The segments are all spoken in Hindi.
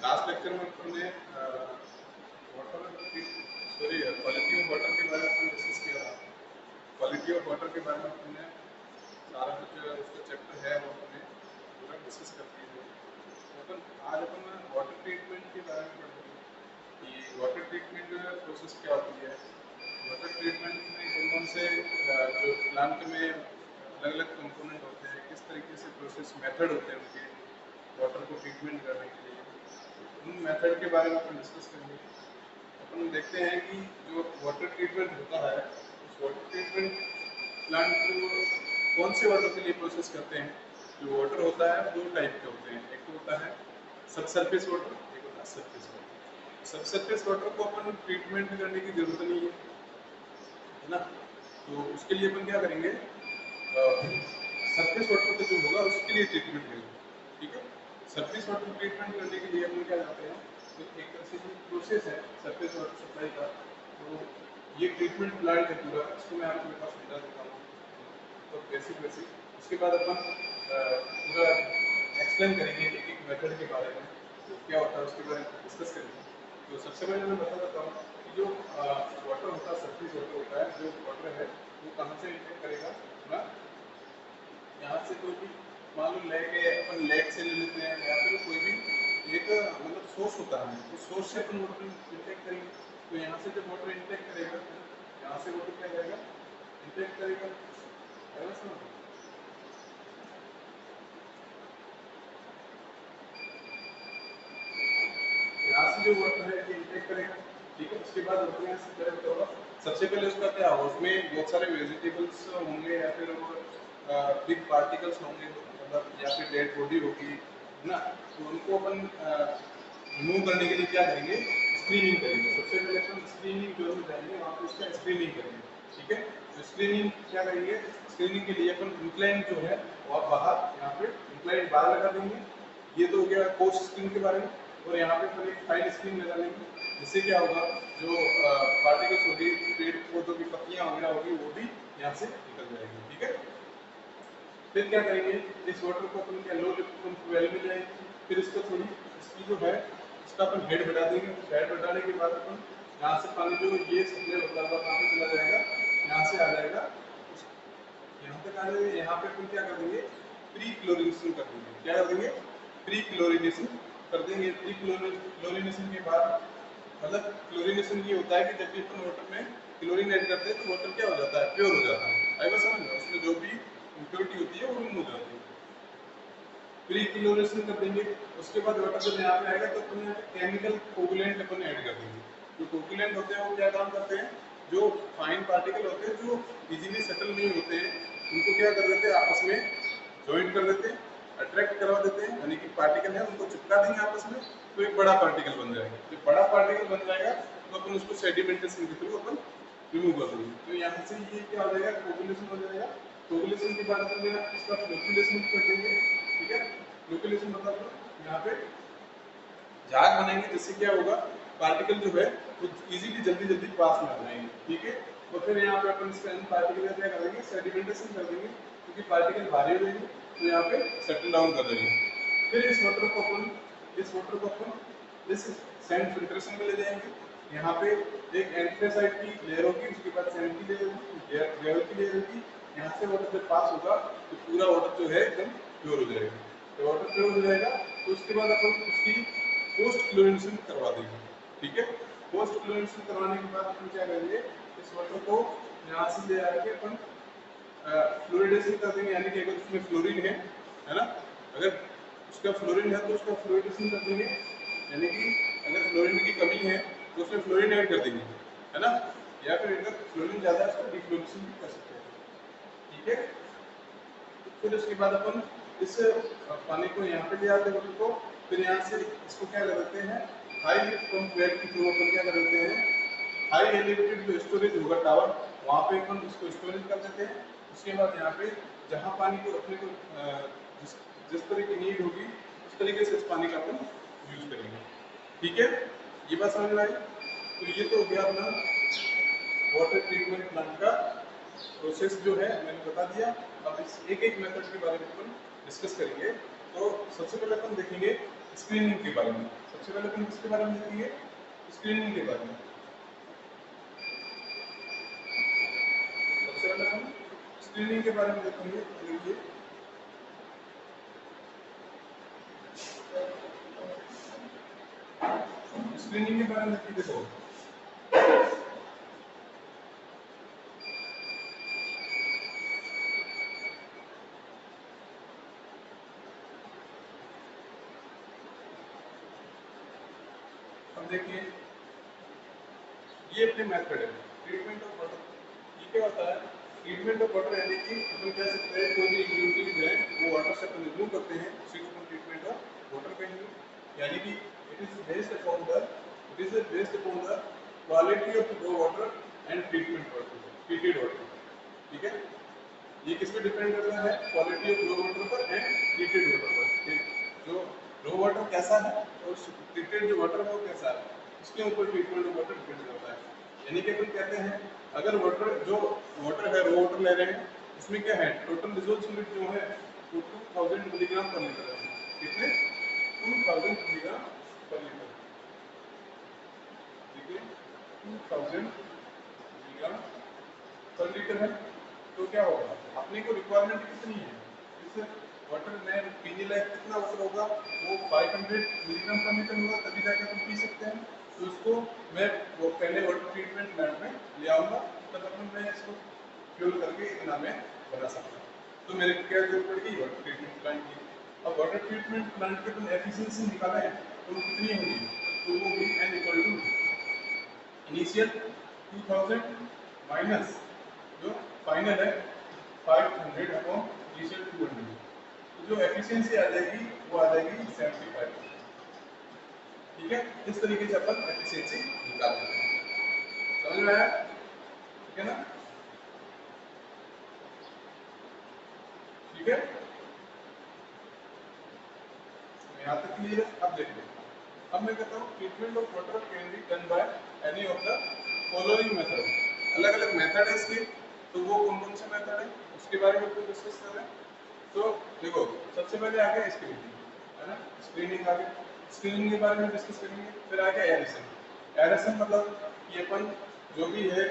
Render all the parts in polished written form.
लास्ट लेक्चर में हमने water sorry quality of water के बारे में हमने डिस्कस किया था। क्वालिटी ऑफ वाटर के बारे में हमने सारा कुछ उसका चैप्टर है वो हमने पूरा डिस्कस कर दिए थे। तो अपन आज अपन वाटर ट्रीटमेंट के बारे में पढ़ेंगे कि वाटर ट्रीटमेंट प्रोसेस क्या होती है। वाटर ट्रीटमेंट में कौन कौन से जो प्लांट में अलग अलग कंपोनेंट होते हैं, किस तरीके से प्रोसेस मेथड होते हैं उनके वाटर को ट्रीटमेंट करने के लिए, उन मेथड के बारे में अपन डिस्कस करेंगे। अपन देखते हैं कि जो वाटर ट्रीटमेंट होता है उस वाटर ट्रीटमेंट प्लांट को कौन से वाटर के लिए प्रोसेस करते हैं। जो वाटर होता है दो टाइप के होते हैं, एक तो होता है सब सरफेस वाटर, एक होता है सरफेस वाटर। सब सरफेस वाटर को अपन ट्रीटमेंट करने की जरूरत नहीं है ना। तो उसके लिए अपन क्या करेंगे, सरफेस वाटर का जो होगा उसके लिए ट्रीटमेंट करेंगे। ठीक है, सरफेस वाटर ट्रीटमेंट करने के लिए अपन क्या करते हैं, तो एक तरह से जो प्रोसेस है सरफेस वाटर सप्लाई का, तो ये ट्रीटमेंट प्लांट है पूरा, इसको मैं आपके पास समझा देता हूँ तो बेसिक उसके बाद अपन पूरा एक्सप्लेन करेंगे एक एक मेथड के बारे में, तो क्या होता है उसके बारे में डिस्कस करेंगे। तो सबसे पहले मैं बता देता हूँ कि जो वाटर होता है, सरफेस वाटर होता है, जो वाटर है वो कहाँ से इंटेक करेगा ना। यहाँ से कोई भी मान लो लेक है, अपन लेक से ले लेते हैं या फिर कोई भी एक मतलब सोर्स होता है, उस सोर्स से अपन वाटर इंटेक करेंगे। तो यहाँ से जब वाटर इंटेक करेगा, यहाँ से वाटर क्या करेगा, इंटेक करेगा, है ना समझ। यहाँ से जो वाटर है ये इंटेक करेगा, ठीक है। उसके बाद वाटर यहाँ से करेक्ट होगा, सबसे पहले उसका क्या होगा, उसमें बहुत सारे वेजिटेबल्स होंगे या फिर बिग पार्टिकल्स होंगे, मतलब या फिर डेड बॉडी होगी ना। तो उनको अपन रिमूव करने के लिए क्या करेंगे, स्क्रीनिंग करेंगे। सबसे पहले अपन स्क्रीनिंग जो हम जाएंगे वहाँ पे उसका स्क्रीनिंग करेंगे, ठीक है। तो स्क्रीनिंग क्या करेंगे, स्क्रीनिंग के लिए अपन इंक्लाइन जो है वो बाहर यहाँ पे इंक्लाइन बाहर लगा देंगे। ये तो हो गया कोर्स स्क्रीन के बारे में। और यहाँ पे फिर एक फाइन स्क्रीन लगा लेंगे, जिससे क्या होगा, जो पार्टिकल्स होगी, पेड़ पौधों की पत्तियाँ वगैरह होगी, वो भी यहाँ से निकल जाएगी, ठीक है। फिर क्या करेंगे, इस वाटर को अपन क्या लो वेल में जाएंगे, फिर इसको थोड़ी इसकी जो है इसका अपन हेड बढ़ा देंगे। हेड बढ़ाने के बाद अपन यहाँ से पानी जो ये सप्लाई होता हुआ कहाँ पे चला जाएगा, यहाँ से आ जाएगा, यहाँ तक आ जाएगा। यहाँ पे अपन क्या कर देंगे, प्री क्लोरिनेशन कर देंगे। क्या कर देंगे, प्री क्लोरिनेशन कर देंगे। प्री क्लोरिनेशन के बाद मतलब क्लोरिनेशन ये होता है कि जब भी अपन वाटर में क्लोरीन ऐड करते हैं तो वाटर क्या हो जाता है, प्योर हो जाता है। आई बात समझ में, उसमें जो भी इम्प्योरिटी होती है वो रिमूव हो जाती है। प्री क्लोरिनेशन कर देंगे। उसके बाद वाटर जब यहाँ पे आएगा तो अपन यहाँ पे केमिकल कोगुलेंट अपन ऐड कर देंगे। जो कोगुलेंट होते हैं वो क्या काम करते हैं, जो फाइन पार्टिकल होते हैं जो इजीली सेटल नहीं होते हैं, उनको क्या कर देते हैं, आपस में ज्वाइंट कर देते हैं, अट्रैक्ट करवा देते हैं, यानी कि पार्टिकल है उनको चिपका देंगे आपस में, तो एक बड़ा पार्टिकल बन जाएगा। जब बड़ा पार्टिकल बन जाएगा तो अपन उसको सेडिमेंटेशन के थ्रू अपन रिमूव कर देंगे। तो यहाँ से ये क्या हो जाएगा, कोगुलेशन हो जाएगा। कोगुलेशन के बाद अपन इसका फ्लोकुलेशन कर देंगे, ठीक है। फ्लोकुलेशन मतलब यहाँ पे झाग बनाएंगे, जिससे क्या होगा, पार्टिकल जो है वो इजीली जल्दी जल्दी पास में आ जाएंगे, ठीक है। तो फिर यहाँ पे अपन इसका पार्टिकल क्या करेंगे, सेडिमेंटेशन कर देंगे, क्योंकि पार्टिकल भारी हो जाएंगे तो यहाँ पे सेटल डाउन कर देंगे। फिर इस वाटर को अपन इस सैंड फिल्ट्रेशन में ले जाएंगे। यहाँ पे एक एंथ्रेसाइट की लेयर होगी, उसके बाद सैंड की लेयर होगी, ग्रेवल की लेयर होगी। यहाँ से वाटर जब पास होगा तो पूरा वाटर जो है एकदम प्योर हो जाएगा। तो वाटर प्योर हो जाएगा तो उसके बाद अपन उसकी पोस्ट क्लोरिनेशन करवा देंगे, ठीक है। पोस्ट क्लोरिनेशन करवाने के बाद अपन क्या करेंगे, इस वाटर को यहाँ से ले आके अपन फ्लोरिडेशन कर देंगे, यानी कि अगर उसमें फ्लोरीन है ना, अगर उसका फ्लोरीन है तो उसका फ्लोरिडेशन कर देंगे, यानी कि अगर फ्लोरीन की कमी है तो उसमें फ्लोरीन ऐड कर देंगे, है ना। या फिर अगर फ्लोरीन ज़्यादा है उसका डिफ्लोरेशन भी कर सकते हैं, ठीक है। फिर उसके बाद अपन इस पानी को यहाँ पे ले आते हैं को, फिर यहाँ से इसको क्या कर देते हैं, हाई लिफ्ट पंप वेल के थ्रू अपन क्या कर देते हैं, हाई एलिवेटेड जो स्टोरेज होगा टावर, वहाँ पे अपन इसको स्टोरेज कर देते हैं। उसके बाद यहाँ पे जहाँ पानी को रखने को जिस जिस तरह की नीड होगी उस तरीके से इस पानी का अपन यूज करेंगे, ठीक है। ये बात समझ में आई। तो ये तो हो गया अपना वाटर ट्रीटमेंट प्लांट का प्रोसेस जो है मैंने बता दिया। अब इस एक एक मेथड के बारे में अपन डिस्कस करेंगे। तो सबसे पहले अपन देखेंगे स्क्रीनिंग के बारे में। सबसे पहले अपन किसके बारे में देखेंगे, स्क्रीनिंग के बारे में। सबसे पहले हम स्क्रीनिंग के बारे में देखेंगे। देखिए स्क्रीनिंग के बारे में देखो, अब देखिए ये अपने मेथड है ट्रीटमेंट ऑफ वाटर। ये क्या होता है, ट्रीटमेंट ऑफ वाटर यानी कि अपन कह सकते हैं कोई भी इम्प्यूरिटीज है वो वाटर से अपन रिमूव करते हैं, उसी को अपन ट्रीटमेंट ऑफ वाटर कहेंगे। यानी कि it is based upon the quality of the water and treatment water, treated water. ठीक है, ये किस पे डिपेंड करता है, क्वालिटी ऑफ रो वाटर पर एंड ट्रीटेड वाटर पर। जो रो वाटर कैसा है और ट्रीटेड जो वाटर है वो कैसा है, इसके ऊपर ट्रीटमेंट ऑफ वाटर डिपेंड करता है। यानी कि अपन कहते हैं अगर वाटर जो वाटर है रो वाटर ले रहे हैं, उसमें क्या है टोटल डिसॉल्व सॉल्यूट जो है वो 2000 मिलीग्राम पर लीटर है। कितने, 2000 मिलीग्राम पर लीटर। ठीक है, 2000 मिलीग्राम पर लीटर है। तो क्या होगा, अपने को रिक्वायरमेंट कितनी है, इस वाटर में पीने लायक कितना वाटर होगा, वो 500 मिलीग्राम पर लीटर होगा, तभी जाकर अपन पी सकते हैं। तो उसको मैं वो पहले वाटर ट्रीटमेंट प्लांट में ले आऊँगा, तब अपन मैं इसको फ्यूल करके इतना में बना सकता हूँ। तो मेरे को क्या जरूरत पड़ेगी, वाटर ट्रीटमेंट प्लांट की। अब वाटर ट्रीटमेंट प्लांट की अपन एफिशिएंसी निकालें तो वो कितनी होगी, तो वो होगी n equal to initial 2000 minus जो फाइनल है 500 अपॉन इनिशियल 200। तो जो एफिशिएंसी आ जाएगी वो आ जाएगी 75। ठीक है, इस तरीके से अपन एफिशिएंसी निकाल लेते हैं। समझ में आया, ठीक है ना, ठीक है, यहाँ तक क्लियर है। अब देखते हैं, अब मैं कहता हूँ treatment of water can be done by any of the following method. अलग अलग मेथड है इसके, तो वो कौन कौन से मेथड है उसके बारे में तो डिस्कस कर रहे हैं। तो देखो सबसे पहले आ गया स्क्रीनिंग, है ना, स्क्रीनिंग आ गया, स्क्रीनिंग के बारे में डिस्कस करेंगे। फिर आ गया एरेशन। एरेशन मतलब कि अपन जो भी है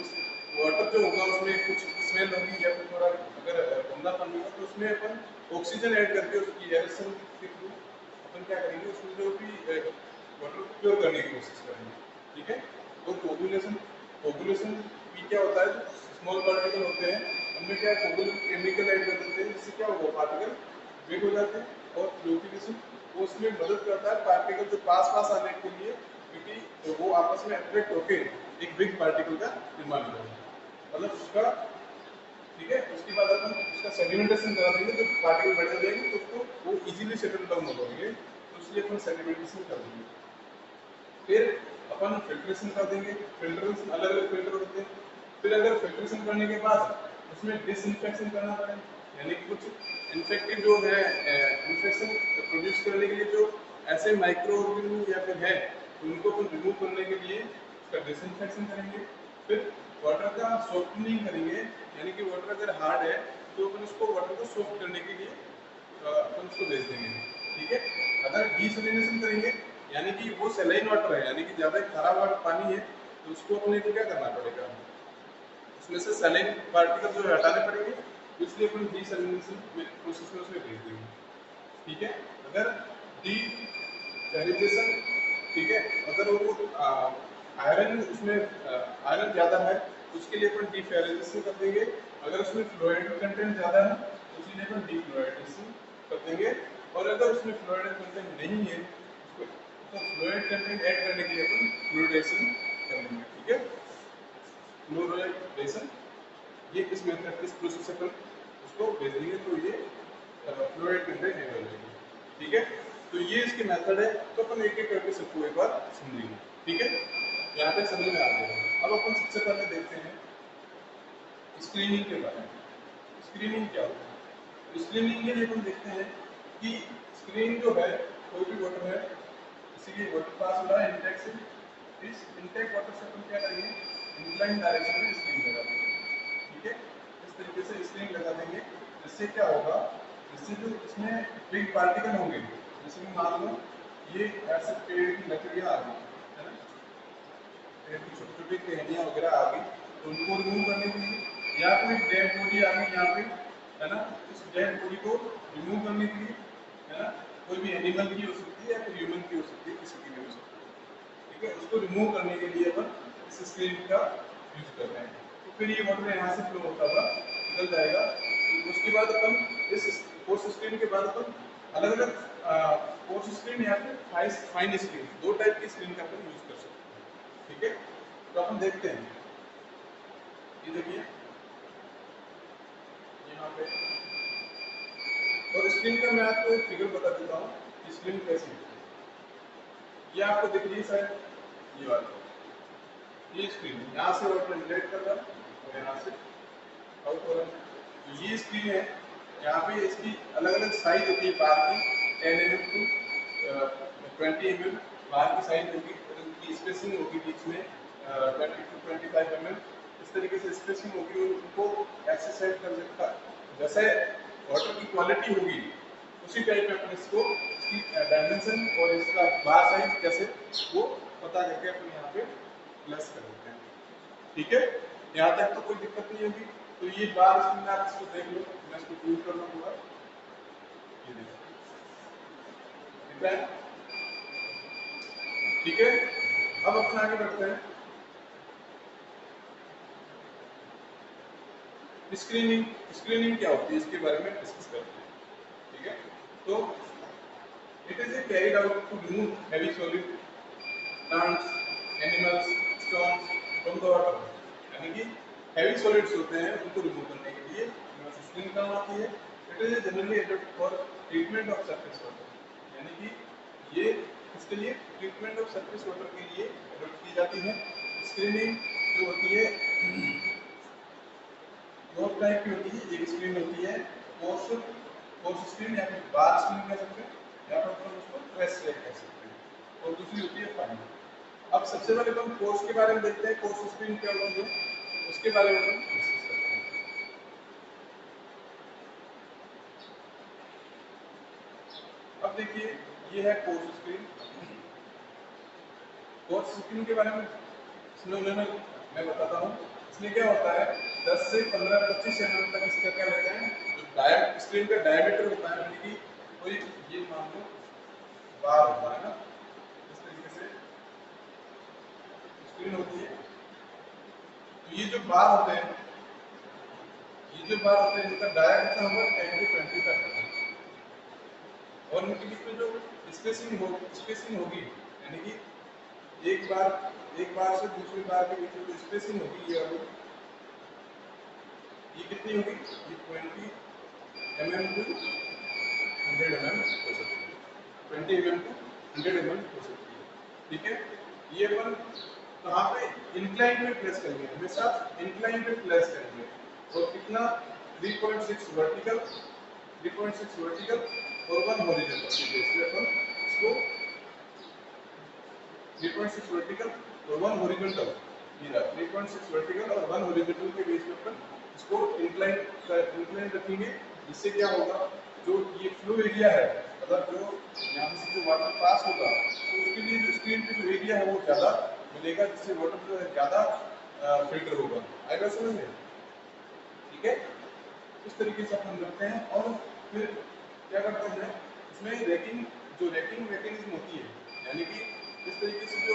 उस वाटर जो होगा उसमें कुछ स्मेल होगी या फिर थोड़ा अगर गंदापन होगा तो उसमें अपन ऑक्सीजन ऐड करके उसकी एरेशन के थ्रू अपन क्या करेंगे, उसमें जो भी वाटर को प्योर करने की कोशिश करेंगे। ठीक है, और कोगुलेशन, कोगुलेशन भी क्या होता है, जो स्मॉल पार्टिकल होते हैं उनमें क्या कोगुलेंट केमिकल ऐड कर देते हैं, जिससे क्या होगा पार्टिकल ब्रेक हो जाते हैं। और फ्लोटिनेशन वो उसमें मदद करता है पार्टिकल जो पास पास आने के लिए, क्योंकि वो आपस में अट्रैक्ट होकर एक बिग पार्टिकल का निर्माण करेंगे, मतलब उसका। ठीक है, उसके बाद अपन उसका सेडिमेंटेशन करा देंगे, तो पार्टिकल बढ़ जाएंगे तो उसको वो इजीली सेटल डाउन हो जाएंगे, तो इसलिए अपन सेडिमेंटेशन कर देंगे। फिर अपन फिल्ट्रेशन कर देंगे, फिल्ट्रेशन अलग अलग फिल्टर होते हैं। फिर अगर फिल्ट्रेशन करने के बाद उसमें डिसइंफेक्शन करना पड़े, यानी कि कुछ इन्फेक्टिव जो है इन्फेक्शन प्रोड्यूस करने के लिए जो ऐसे माइक्रो ऑर्गेनिज्म या फिर है उनको अपन रिमूव करने के लिए उसका डिसइंफेक्शन करेंगे। फिर वाटर का सॉफ्टनिंग करेंगे, यानी कि वाटर अगर हार्ड है तो अपन उसको वाटर को सॉफ्ट करने के लिए अपन उसको भेज देंगे। ठीक है, अगर डीसैलिनेशन करेंगे यानी कि वो सलाइन वाटर है, यानी कि ज़्यादा खराब वाटर पानी है, तो उसको अपने को क्या करना पड़ेगा, उसमें से सलाइन पार्टिकल जो हटाने पड़ेंगे, इसलिए अपन डीसैलिनेशन प्रोसेस में उसमें भेज देंगे। ठीक है, अगर डीसैलिनेशन, ठीक है, अगर वो आयरन उसमें आयरन ज़्यादा है तो उसके लिए अपन डीफ्लोराइजेशन कर देंगे। अगर उसमें फ्लोराइड कंटेंट ज़्यादा है तो उसके लिए अपन डीफ्लोराइजेशन कर देंगे। और अगर उसमें फ्लोराइड कंटेंट नहीं है तो फ्लोराइड कंटेंट ऐड करने के लिए अपन फ्लोराइडेशन कर देंगे। ठीक है, फ्लोराइडेशन, ये इस मेथड इस प्रोसेस से अपन उसको भेज देंगे तो ये फ्लोराइड कंटेंट ऐड हो जाएगी। ठीक है, तो ये इसके मेथड है, तो अपन एक एक करके सबको एक बार समझेंगे। ठीक है, यहाँ तक समझ में आ गया। अब अपन सबसे पहले देखते हैं स्क्रीनिंग के बारे में। स्क्रीनिंग क्या होता है, स्क्रीनिंग के लिए अपन देखते हैं कि स्क्रीन जो है कोई भी वाटर है, इसीलिए वाटर पास हो रहा है इंटेक से, इस इंटेक वाटर से अपन क्या करेंगे, इंक्लाइन डायरेक्शन में स्क्रीन लगा देंगे। ठीक है, इस तरीके से स्क्रीन लगा देंगे, जिससे क्या होगा, जिससे जो इसमें बिग पार्टिकल होंगे, जैसे कि मान लो ये ऐसे पेड़ की लकड़ियाँ आ गई है ना, पेड़ की छोटी छोटी टहनियाँ वगैरह आ गई, तो उनको रिमूव करने के लिए या कोई डेड बॉडी आ गई यहाँ पे है ना, उस डेड बॉडी को रिमूव करने के लिए है ना, कोई भी एनिमल की हो सकती है या फिर ह्यूमन की हो सकती है, किसी की भी हो सकती है, ठीक है। उसको रिमूव करने के लिए अपन इस स्क्रीन का यूज कर रहे हैं। तो फिर ये वाटर यहाँ से फ्लो होता हुआ निकल जाएगा। तो उसके बाद अपन इस फोर्स स्क्रीन के बाद अपन अलग अलग फोर्स स्क्रीन या फिर फाइन स्क्रीन, दो टाइप की स्क्रीन का अपन यूज कर सकते हैं, ठीक है। तो अपन देखते हैं, ये देखिए यहाँ पे, और स्क्रीन का मैं आपको एक फिगर बता देता हूँ कि स्क्रीन कैसी है। ये आपको दिख रही है शायद, ये वाला, ये स्क्रीन यहाँ से वाटर जनरेट कर रहा है और यहाँ से आउट हो रहा है। तो ये स्क्रीन है, यहाँ पे इसकी अलग अलग साइज होती है बार की, 10 mm टू 20 mm बार की साइज होगी, और उनकी स्पेसिंग होगी बीच में 20 to 25 mm, इस तरीके से स्पेसिंग होगी, और उनको ऐसे सेट कर सकता जैसे वाटर की क्वालिटी होगी उसी टाइप में अपन इसको इसकी डायमेंशन और इसका बार साइज कैसे वो पता करके अपन यहाँ पे प्लस कर देते हैं, ठीक है। यहाँ तक तो कोई दिक्कत नहीं होगी। तो ये बार इसमें आप इसको देख लो, मैं इसको प्रूव कर रहा हूँ, ये देखो दिख रहा है, ठीक है। अब अपन आगे बढ़ते हैं, स्क्रीनिंग। स्क्रीनिंग क्या होती है इसके बारे में डिस्कस करते हैं, ठीक है। तो it is a carried out to remove heavy solid plants, animals, stones from the water, यानी कि हैवी सॉलिड्स होते हैं उनको रिमूव करने के लिए स्क्रीन काम आती है। It is generally adapt for treatment of surface water, यानी कि ये इसके लिए ट्रीटमेंट ऑफ सरफेस वाटर के लिए एडप्ट की जाती है। स्क्रीनिंग जो होती है दो टाइप की होती है, एक स्क्रीन होती है फोर्स फोर्स स्क्रीन या फिर बार स्क्रीन कह सकते हैं, या फिर अपन उसको प्रेस स्क्रीन कह सकते हैं, और दूसरी होती है फाइन। अब सबसे पहले हम फोर्स के बारे में देखते हैं, फोर्स स्क्रीन क्या होती है उसके बारे में हम डिस्कस करते हैं। अब देखिए ये है फोर्स स्क्रीन। फोर्स स्क्रीन के बारे में मैं बताता हूँ। इसमें क्या होता है, 10 से 15-25 mm तक इसका क्या रहता है, जो स्क्रीन का डायमीटर होता है, यानी कि कोई ये मान लो बार होता है ना, इस तरीके से स्क्रीन होती है। तो ये जो बार होते हैं, ये जो बार होते हैं इनका डाया कितना होगा, 10 to 25 mm, और इनके बीच में जो स्पेसिंग होगी, यानी कि एक बार से दूसरी बार के बीच में जो स्पेसिंग होगी, ये कितनी होगी, ये 20 mm टू 100 mm हो सकती है, 20 mm टू 100 mm हो सकती है, ठीक है। ये अपन कहाँ पे, इंक्लाइन पे प्लेस करेंगे, हमेशा इंक्लाइन पे प्लेस करेंगे, और कितना 3.6 वर्टिकल, 3.6 वर्टिकल और 1 हॉरिजॉन्टल के बेस पे अपन इसको 3.6 वर्टिकल और 1 हॉरिजॉन्टल, ये रहा 3.6 वर्टिकल और 1 हॉरिजॉन्टल के बेस पे अपन इसको इंक्लाइन रखेंगे। इससे क्या होगा, जो ये फ्लो एरिया है, मतलब जो यहाँ से जो वाटर पास होगा, तो उसके लिए जो स्क्रीन पे जो एरिया है वो ज़्यादा मिलेगा, जिससे वाटर जो है ज़्यादा फिल्टर होगा। आएगा समझ में, ठीक है। इस तरीके से अपन करते हैं, और फिर क्या करते हैं, इसमें रैकिंग मैकेनिज्म होती है, यानी कि इस तरीके से जो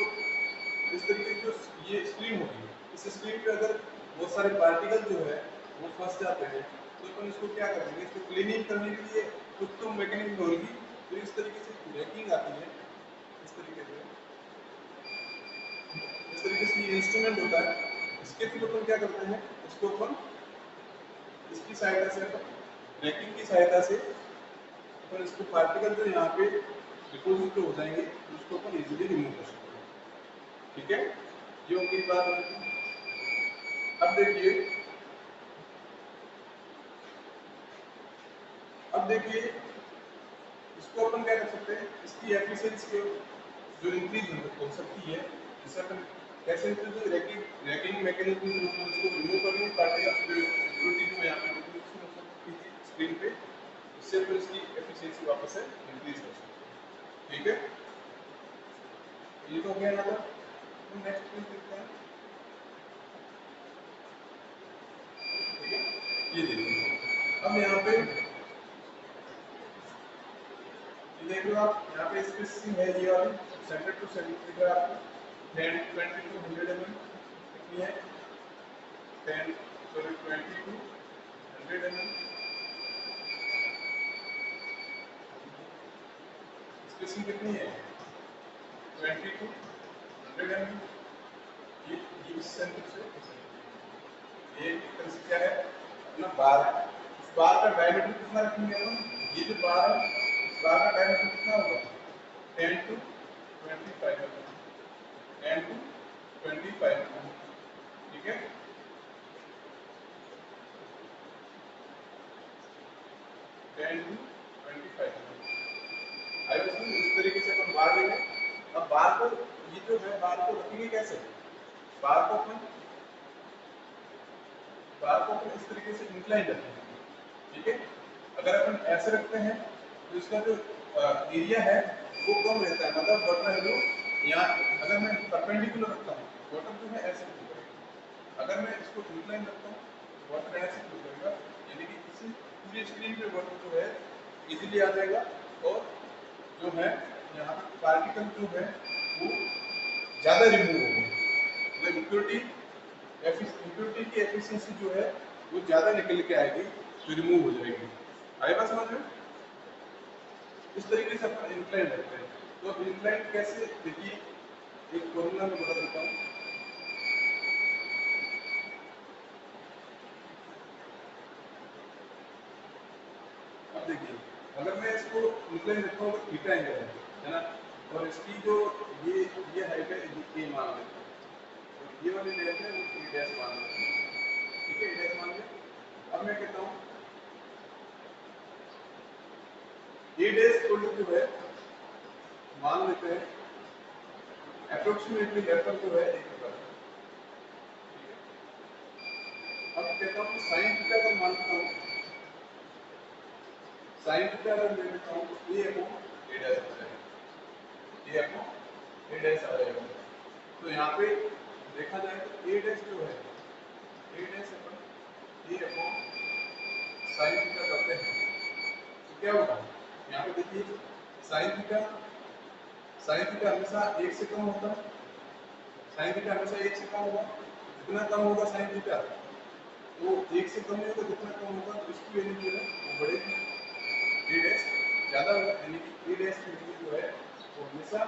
ये स्क्रीन होगी, इस स्क्रीन पे अगर बहुत सारे पार्टिकल जो है वो फंस जाते हैं, तो अपन इसको क्या करेंगे, इसको क्लीनिंग करने के लिए कुछ तो मैकेनिज्म होगी। तो इस तरीके से रैकिंग आती है, इस तरीके से ये इंस्ट्रूमेंट होता है, इसके थ्रू अपन क्या करते हैं, इसको अपन इसकी सहायता से, रैकिंग की सहायता से अपन इसको पार्टिकल जो यहाँ पे डिपोजिट हो जाएंगे, उसको अपन इजीली रिमूव कर सकते हैं, ठीक है। ये होगी बात। अब देखिए इसको अपन क्या कर सकते हैं, इसकी एफिशिएंसी जो इंक्रीज हो सकती है, जैसे अपन कैसे जो रैकिंग मैकेनिज्म जो अपन इसको रिमूव करेंगे पार्टिकल जो इम्प्योरिटी जो यहाँ पे डिपोजिशन हो सकती थी स्क्रीन पे, इससे अपन इसकी एफिशिएंसी वापस से इंक्रीज कर सकते हैं, ठीक है। ये तो हो गया ना, तो नेक्स्ट पेज देखते हैं। ठीक है, ये देखिए अब यहाँ पे ये देख लो आप, यहाँ पे स्पेसिंग है ये वाली सेंटर टू सेंटर दिख रहा है आपको 10 20 टू 100 mm कितनी है 10 सॉरी 20 टू 100 mm स्पेसिंग कितनी है 20 टू 100 mm। ये इस सेंटर से ये एक तरह से क्या है अपना बार है, इस बार का डायमीटर कितना रखेंगे हम, ये जो बार है इस बार का डायमीटर कितना होगा 10 टू 25 mm, 10 टू 25 mm। ठीक है, 10 टू 25 mm। आई बस इस तरीके से अपन बार लेंगे। अब बार को ये जो है बार को रखेंगे कैसे, बार को अपन इस तरीके से इंक्लाइन रखेंगे। ठीक है, अगर अपन ऐसे रखते हैं तो इसका जो एरिया है वो कम रहता है, मतलब वाटर है जो यहाँ अगर मैं परपेंडिकुलर रखता हूँ वाटर जो है ऐसे फ्लो करेगा, अगर मैं इसको इंक्लाइन रखता हूँ वाटर ऐसे फ्लो करेगा, यानी कि इसी पूरी स्क्रीन पे वाटर जो है इजीली आ जाएगा और जो है यहाँ पे पार्टिकल जो है वो ज़्यादा रिमूव होंगे, मतलब इम्प्योरिटी की एफिशिएंसी जो है वो ज़्यादा निकल के आएगी, जो रिमूव हो जाएगी। आए बात समझ में, इस तरीके से अपन इंक्लाइन रखते हैं। तो अब इंक्लाइन कैसे, देखिए एक फॉर्मूला में बता देता हूँ। अब देखिए अगर मैं इसको इंक्लाइन रखता हूँ तो थीटा एंगल है ना, और इसकी जो ये हाइट है ये मान लेते हैं, और ये वाली डैश है वो ए डैश मान लेते हैं। ठीक है, ए डैश मान लें। अब मैं कहता हूँ ए डैश जो है मान लेते हैं अप्रोक्सीमेटली लेवल जो है 1 मीटर। अब कहता हूँ साइन थीटा अगर मानता हूँ, साइन थीटा अगर ले लेता हूँ तो ए अपॉन ए डैश आ जाएगा, ए अपॉन ए डैश आ जाएगा। तो यहाँ पे देखा जाए तो ए डैश जो है ए डैश अपन ए अपॉन साइन थीटा करते हैं तो क्या होगा, यहाँ पे देखिए साइन थीटा हमेशा 1 से कम होता है, साइन थीटा हमेशा 1 से कम होगा, जितना कम होगा साइन थीटा तो 1 से कम नहीं होगा, जितना कम होगा तो इसकी वैल्यू जो है वो बढ़ेगी, ए डैश ज़्यादा होगा, यानी कि ए डैश की वैल्यू जो है वो हमेशा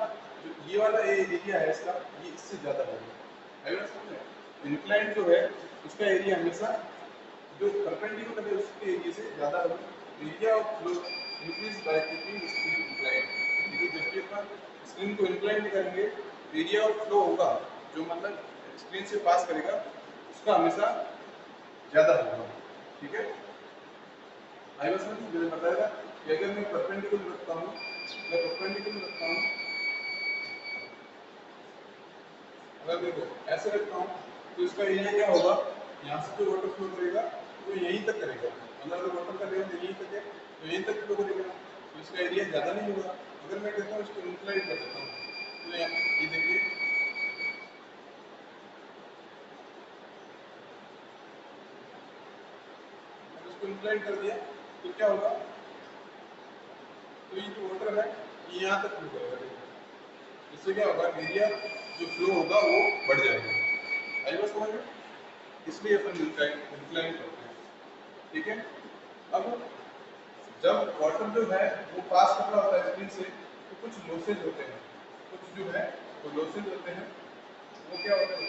जो ये वाला एरिया है इसका ये इससे ज़्यादा होगा। अगर समझ में इंक्लाइन जो है उसका एरिया हमेशा जो परपेंडिकुलर है उसके एरिया से ज़्यादा होगा, area of flow increase by keeping screen incline. देखिए जब भी अपन स्क्रीन को इंक्लाइन करेंगे एरिया ऑफ फ्लो होगा जो मतलब स्क्रीन से पास करेगा उसका हमेशा ज़्यादा होगा। ठीक है, आई बस में मैंने बताया कि अगर मैं परपेंडिकुलर रखता हूँ, अगर देखो ऐसे रखता हूँ तो इसका एरिया क्या होगा, यहाँ से जो वाटर फ्लो करेगा वो यहीं तक करेगा, मतलब अगर वाटर का लेवल यहीं तक है तो यहीं तक फ्लो करेगा, तो इसका एरिया ज़्यादा नहीं होगा। अगर मैं कहता हूँ इसको इंक्लाइन कर देता हूँ तो ये देखिए इसको इंक्लाइन कर दिया तो क्या होगा, तो ये जो वाटर है ये यहाँ तक फ्लो करेगा, इससे क्या होगा एरिया जो फ्लो होगा वो बढ़ जाएगा। आई बात समझ में, इसलिए अपन इंक्लाइन करते हैं। ठीक है, अब जब वाटर जो है वो पास कर रहा होता है स्क्रीन से तो कुछ लॉसेज होते हैं, कुछ जो है वो लॉसेज होते हैं, वो क्या होता है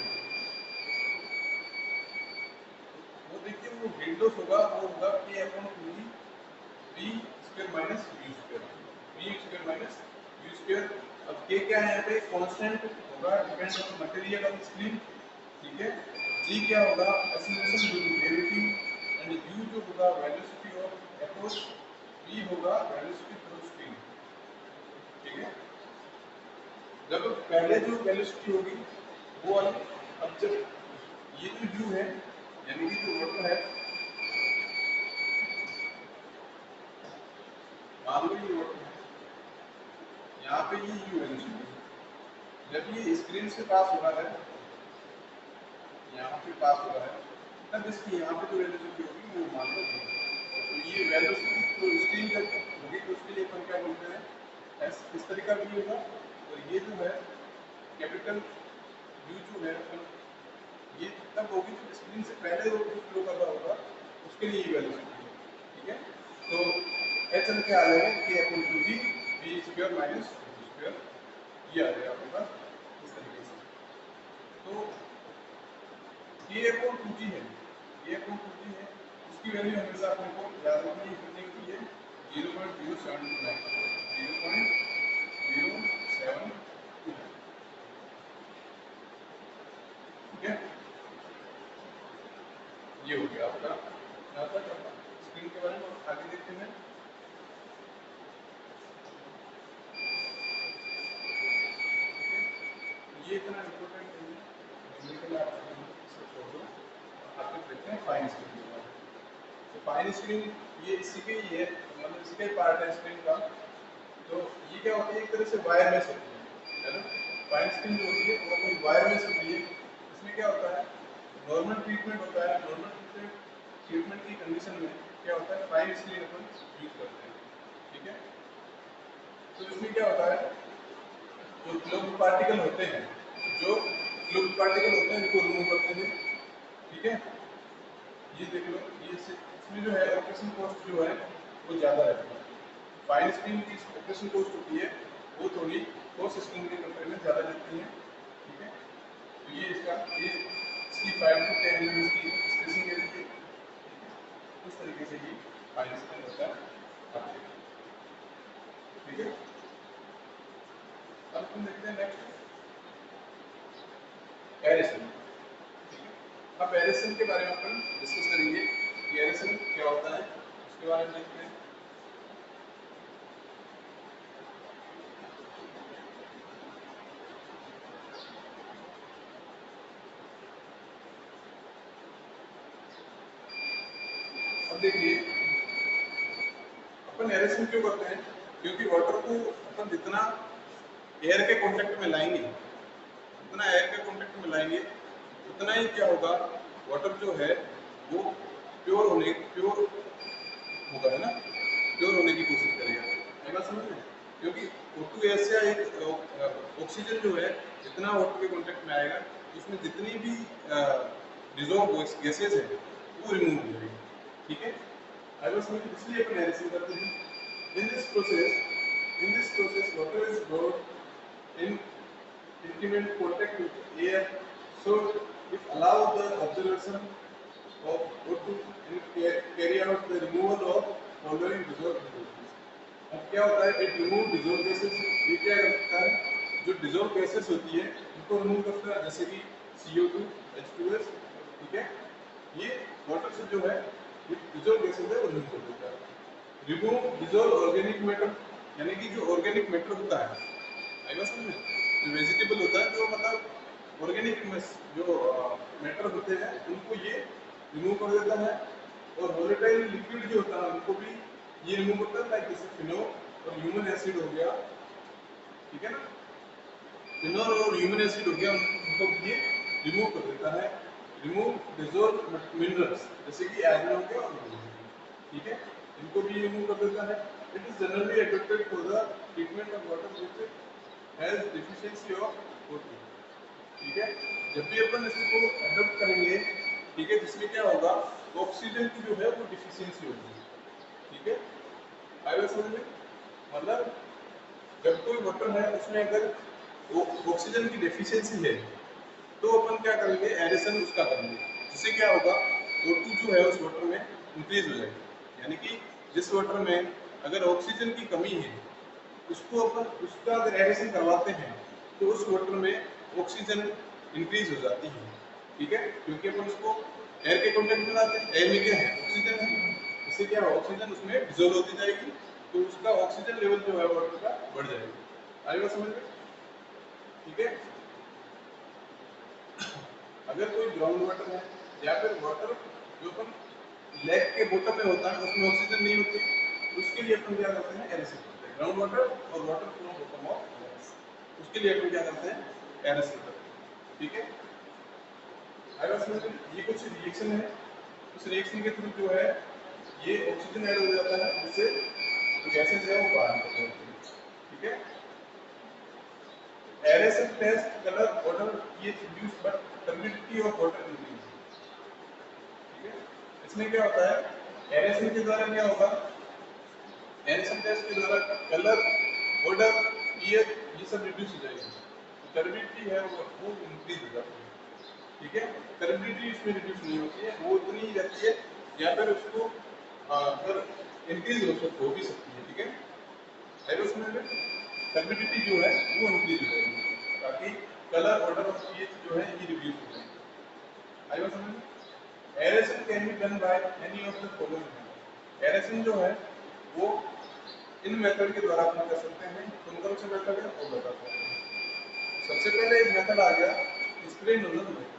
वो देखिए वो गेट लॉस होगा, वो होगा के upon 2 B square minus U square. अब के क्या है यहाँ पे कांस्टेंट होगा, depends on material of screen. ठीक है, जी क्या होगा acceleration due to gravity, and U जो होगा वेलोसिटी ऑफ अप्रोच, v होगा वेलोसिटी थ्रू स्क्रीन। ठीक है, जब पहले जो वेलोसिटी होगी वो वाली, अब जब ये जो u है यानी कि जो वाटर है मान लो ये वाटर है, यहाँ पे ये u वेलोसिटी जब ये स्क्रीन से पास हो रहा है, यहाँ पे पास हो रहा है, तब इसकी यहाँ पे जो वेलोसिटी होगी वो मान लो तो ये वेलोसिटी तो स्क्रीन जब होगी तो उसके लिए अपन क्या बोलते हैं, एस इस तरीका भी होगा। और ये जो है कैपिटल यू जो है ये तब होगी जब स्क्रीन से पहले जो फ्लो कर रहा होगा उसके लिए ये वेलोसिटी है। ठीक है, तो एच चल के आ जाएगा कि अपन two V V square minus square, ये आ जाएगा आपके पास इस तरीके से। तो ये अपॉन 2g है, ये अपॉन 2g है, उसकी वैल्यू हमेशा अपने को याद रखनी है, कितनी होती है 0.0729, 0.072। ठीक है, ये हो गया आपका यहाँ तक स्क्रीन के बारे में। आगे देखते हैं, ये इतना इम्पोर्टेंट नहीं है, न्यूमेरिकल आप इसको छोड़ दो। आगे देखते हैं फाइन स्क्रीन के बारे में। तो फाइन स्क्रीन ये इसी के ही है, मतलब इसी का ही पार्ट है स्क्रीन का। तो ये क्या होती है, एक तरह से वायरलेस होती है ना। फाइन स्क्रीन जो होती है वो कोई वायरलेस होती है। इसमें क्या होता है, नॉर्मल ट्रीटमेंट होता है, नॉर्मल ट्रीटमेंट की कंडीशन में क्या होता है, फाइन स्क्रीन अपन यूज करते हैं। ठीक है, तो इसमें क्या होता है, जो क्लब्ड पार्टिकल होते हैं, जो क्लब्ड पार्टिकल होते हैं इनको रिमूव करते हैं। ठीक है, ये देख लो, ये इसमें जो है ऑपरेशन कॉस्ट जो है वो ज़्यादा है। फाइन स्क्रीन की ऑपरेशन कॉस्ट होती है वो थोड़ी ठोस स्क्रीन के कंपेयर में ज़्यादा लेती है। ठीक है, तो ये इसकी 5 to 10 mm की स्पेसिंग है। ठीक है, उस तरीके से ये फाइन स्क्रीन होता है आपके। ठीक है, अब हम देखते हैं नेक्स्ट एरेशन। ठीक है, अब एरेशन के बारे में अपन डिस्कस करेंगे कि एरेशन क्या होता है, उसके बारे में देखते हैं। अब देखिए, अपन एरेशन क्यों करते हैं, क्योंकि वाटर को अपन जितना एयर के कांटेक्ट में लाएंगे, जितना एयर के कांटेक्ट में लाएंगे उतना ही क्या होगा, वाटर जो है वो प्योर होगा, है ना, प्योर होने की कोशिश करेगा। ये बात समझ में, क्योंकि O2 ऐसा एक ऑक्सीजन जो है जितना वाटर के कांटेक्ट में आएगा उसमें जितनी भी डिजॉल्व गैसेज है वो रिमूव हो जाएगी। ठीक है, आई वाज समझ, इसलिए अपन एरेशन करते हैं। In this process water is brought in intimate contact with air, so it allows the observation of O2 and carry out the removal of following dissolved gases. अब क्या होता है, it remove dissolved gases, ये क्या करता है, जो dissolved gases होती है उनको रिमूव करता है, जैसे कि CO2, H2S। ठीक है, ये वाटर से जो है ये dissolved gases है वो रिमूव कर देता है। रिमूव dissolved organic matter, यानी कि जो ऑर्गेनिक मैटर होता है, आई बात समझ में, जो वेजिटेबल होता है, जो मतलब ऑर्गेनिक जो मैटर होते हैं उनको ये रिमूव कर देता है। और वोलेटाइल लिक्विड जो होता है उनको भी ये रिमूव करता है, लाइक जैसे फिनोल और ह्यूमन एसिड हो गया। ठीक है ना, फिनोल और ह्यूमन एसिड हो गया, उनको भी ये रिमूव कर देता है। रिमूव डिसॉल्व मिनरल्स जैसे कि आयरन हो गया और मैग्नीशियम। ठीक है, इनको भी रिमूव कर देता है। It is generally adopted for the treatment of water which has deficiency of O2। ठीक है, जब भी अपन इसको अडॉप्ट करेंगे, ठीक है, जिसमें क्या होगा, ऑक्सीजन की जो है वो डिफिशियंसी होगी। ठीक है, आई बात समझ में, मतलब जब कोई वाटर है उसमें अगर ऑक्सीजन की डेफिशिएंसी है तो अपन क्या करेंगे, एडिशन उसका करेंगे, जिससे क्या होगा, O2 जो है उस वाटर में इंक्रीज हो जाएगी। यानी कि जिस वाटर में अगर ऑक्सीजन की कमी है उसको अपन उसका अगर एडिशन करवाते हैं तो उस वाटर में ऑक्सीजन इंक्रीज हो जाती है। ठीक है, क्योंकि अपन उसको एयर के कॉन्टेक्ट में लाते हैं, एयर में क्या है, ऑक्सीजन है, इससे क्या है, ऑक्सीजन उसमें डिसॉल्व होती जाएगी, तो उसका ऑक्सीजन लेवल जो है वाटर का बढ़ जाएगा। आएगा समझ में। ठीक है, अगर कोई ग्राउंड वाटर है या फिर वाटर जो अपन लेक के बॉटम में होता है उसमें ऑक्सीजन नहीं होती, उसके लिए अपन क्या करते हैं, एरेशन करते हैं, ग्राउंड वाटर और water from bottom of lakes, उसके उसके लिए अपन क्या करते हैं, एरेशन करते हैं। ठीक है, ये कुछ रिएक्शन है, उस रिएक्शन के थ्रू जो है ये ऑक्सीजन ऐड हो जाता है, जिससे गैसेज है वो बाहर निकल जाती है। ठीक है, aeration taste colour odour pH reduce but turbidity of water increase. ठीक है, इसमें क्या होता है, एरेशन के द्वारा क्या होगा, एरेशन टेस्ट के द्वारा कलर ऑर्डर पीएच ये सब रिड्यूस हो जाएगी, टर्बिडिटी है वो इंक्रीज हो जाती है। ठीक है, टर्बिडिटी इसमें रिड्यूस नहीं होती है, वो उतनी ही रहती है, या फिर उसको अगर इंक्रीज हो भी सकती है। ठीक है, टर्बिडिटी जो है वो इंक्रीज हो जाएगी, ताकि कलर ऑर्डर और पीएच जो है ये रिड्यूस हो जाएगी। आई बात समझ में? Aeration can be done by any of the following. Aeration जो है वो इन मेथड के द्वारा अपन कर सकते हैं। कौन से मेथड है वो बताते हैं। सबसे पहले एक मेथड आ गया spray nozzle method.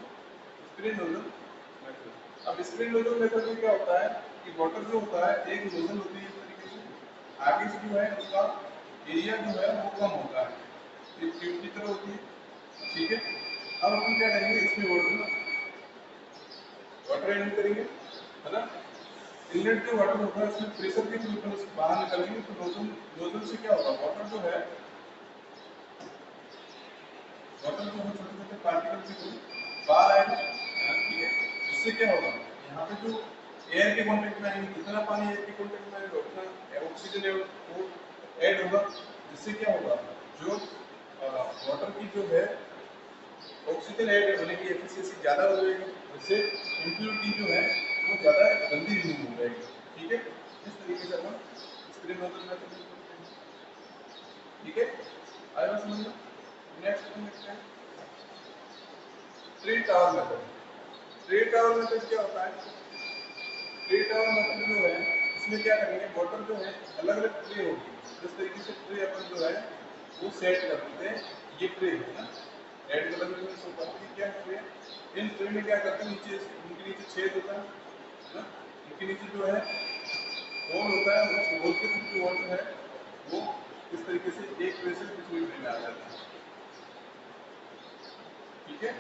Spray nozzle method, अब स्प्रे नोजल मेथड में क्या होता है कि वाटर जो होता है, एक नोजल होती है इस तरीके से, आगे से जो है उसका एरिया जो है वो कम होता है, ये ट्यूब की तरह होती है। ठीक है, अब अपन क्या करेंगे, इसमें वाटर ऐड करेंगे, है ना। इनलेट जो वाटर होता है उसमें प्रेशर के थ्रू अपन उसको बाहर निकालेंगे, तो नोजल नोजल से क्या होगा, वाटर जो है छोटे छोटे पार्टिकल के थ्रू बाहर आएगा। ठीक है, इससे क्या होगा, यहाँ पे जो एयर के कांटेक्ट में आएंगे, जितना पानी एयर के कांटेक्ट में आएगा उतना ऑक्सीजन वो ऐड होगा, जिससे क्या होगा, जो वाटर की जो है ऑक्सीजन ऐड होने की एफिशिएंसी ज़्यादा हो जाएगी, जिससे इम्प्योरिटी जो है वो ज़्यादा जल्दी रिमूव हो जाएगी। ठीक है, इस तरीके से अपन स्प्रे नोजल मेथड यूज करते हैं। ठीक है, आया समझ में? नेक्स्ट अपन देखते हैं tree tower method. Tree tower method क्या होता है, ट्री टावर मेथड जो है इसमें क्या करेंगे, वाटर जो है अलग अलग ट्रे होगी, जिस तरीके से ट्रे अपन जो है वो सेट कर देते हैं। ये ट्रे है ना, रेड कलर में शो करती है क्या ट्रे, इन ट्रे में क्या करते हैं, नीचे इनके नीचे छेद होता है ना, इनके नीचे जो है होल होता है, उस होल के थ्रू जो वाटर है वो इस तरीके से एक ट्रे से दूसरे ट्रे में आ जाता है। ठीक है,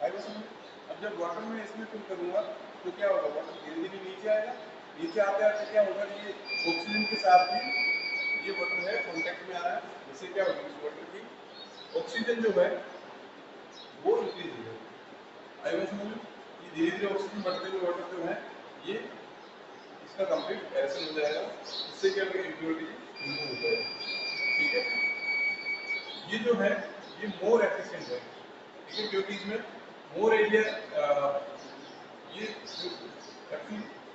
आएगा समझ। अब जब वाटर में इसमें फिल करूंगा तो क्या होगा, वाटर धीरे धीरे नीचे आएगा, नीचे आते आते क्या होगा, ये ऑक्सीजन के साथ भी ये वाटर है कांटेक्ट में आ रहा है, जिससे क्या होगा, इस वाटर की ऑक्सीजन जो है वो इंक्रीज हो जाएगी। आएगा समझ में, ये धीरे धीरे ऑक्सीजन बढ़ते हुए वाटर जो है ये इसका कंप्लीट एरेशन हो जाएगा, इससे क्या होगा, इम्प्योरिटी रिमूव हो जाएगी। ठीक है, ये जो है ये मोर एफिशिएंट है। ठीक है, क्योंकि इसमें मोर एरिया ये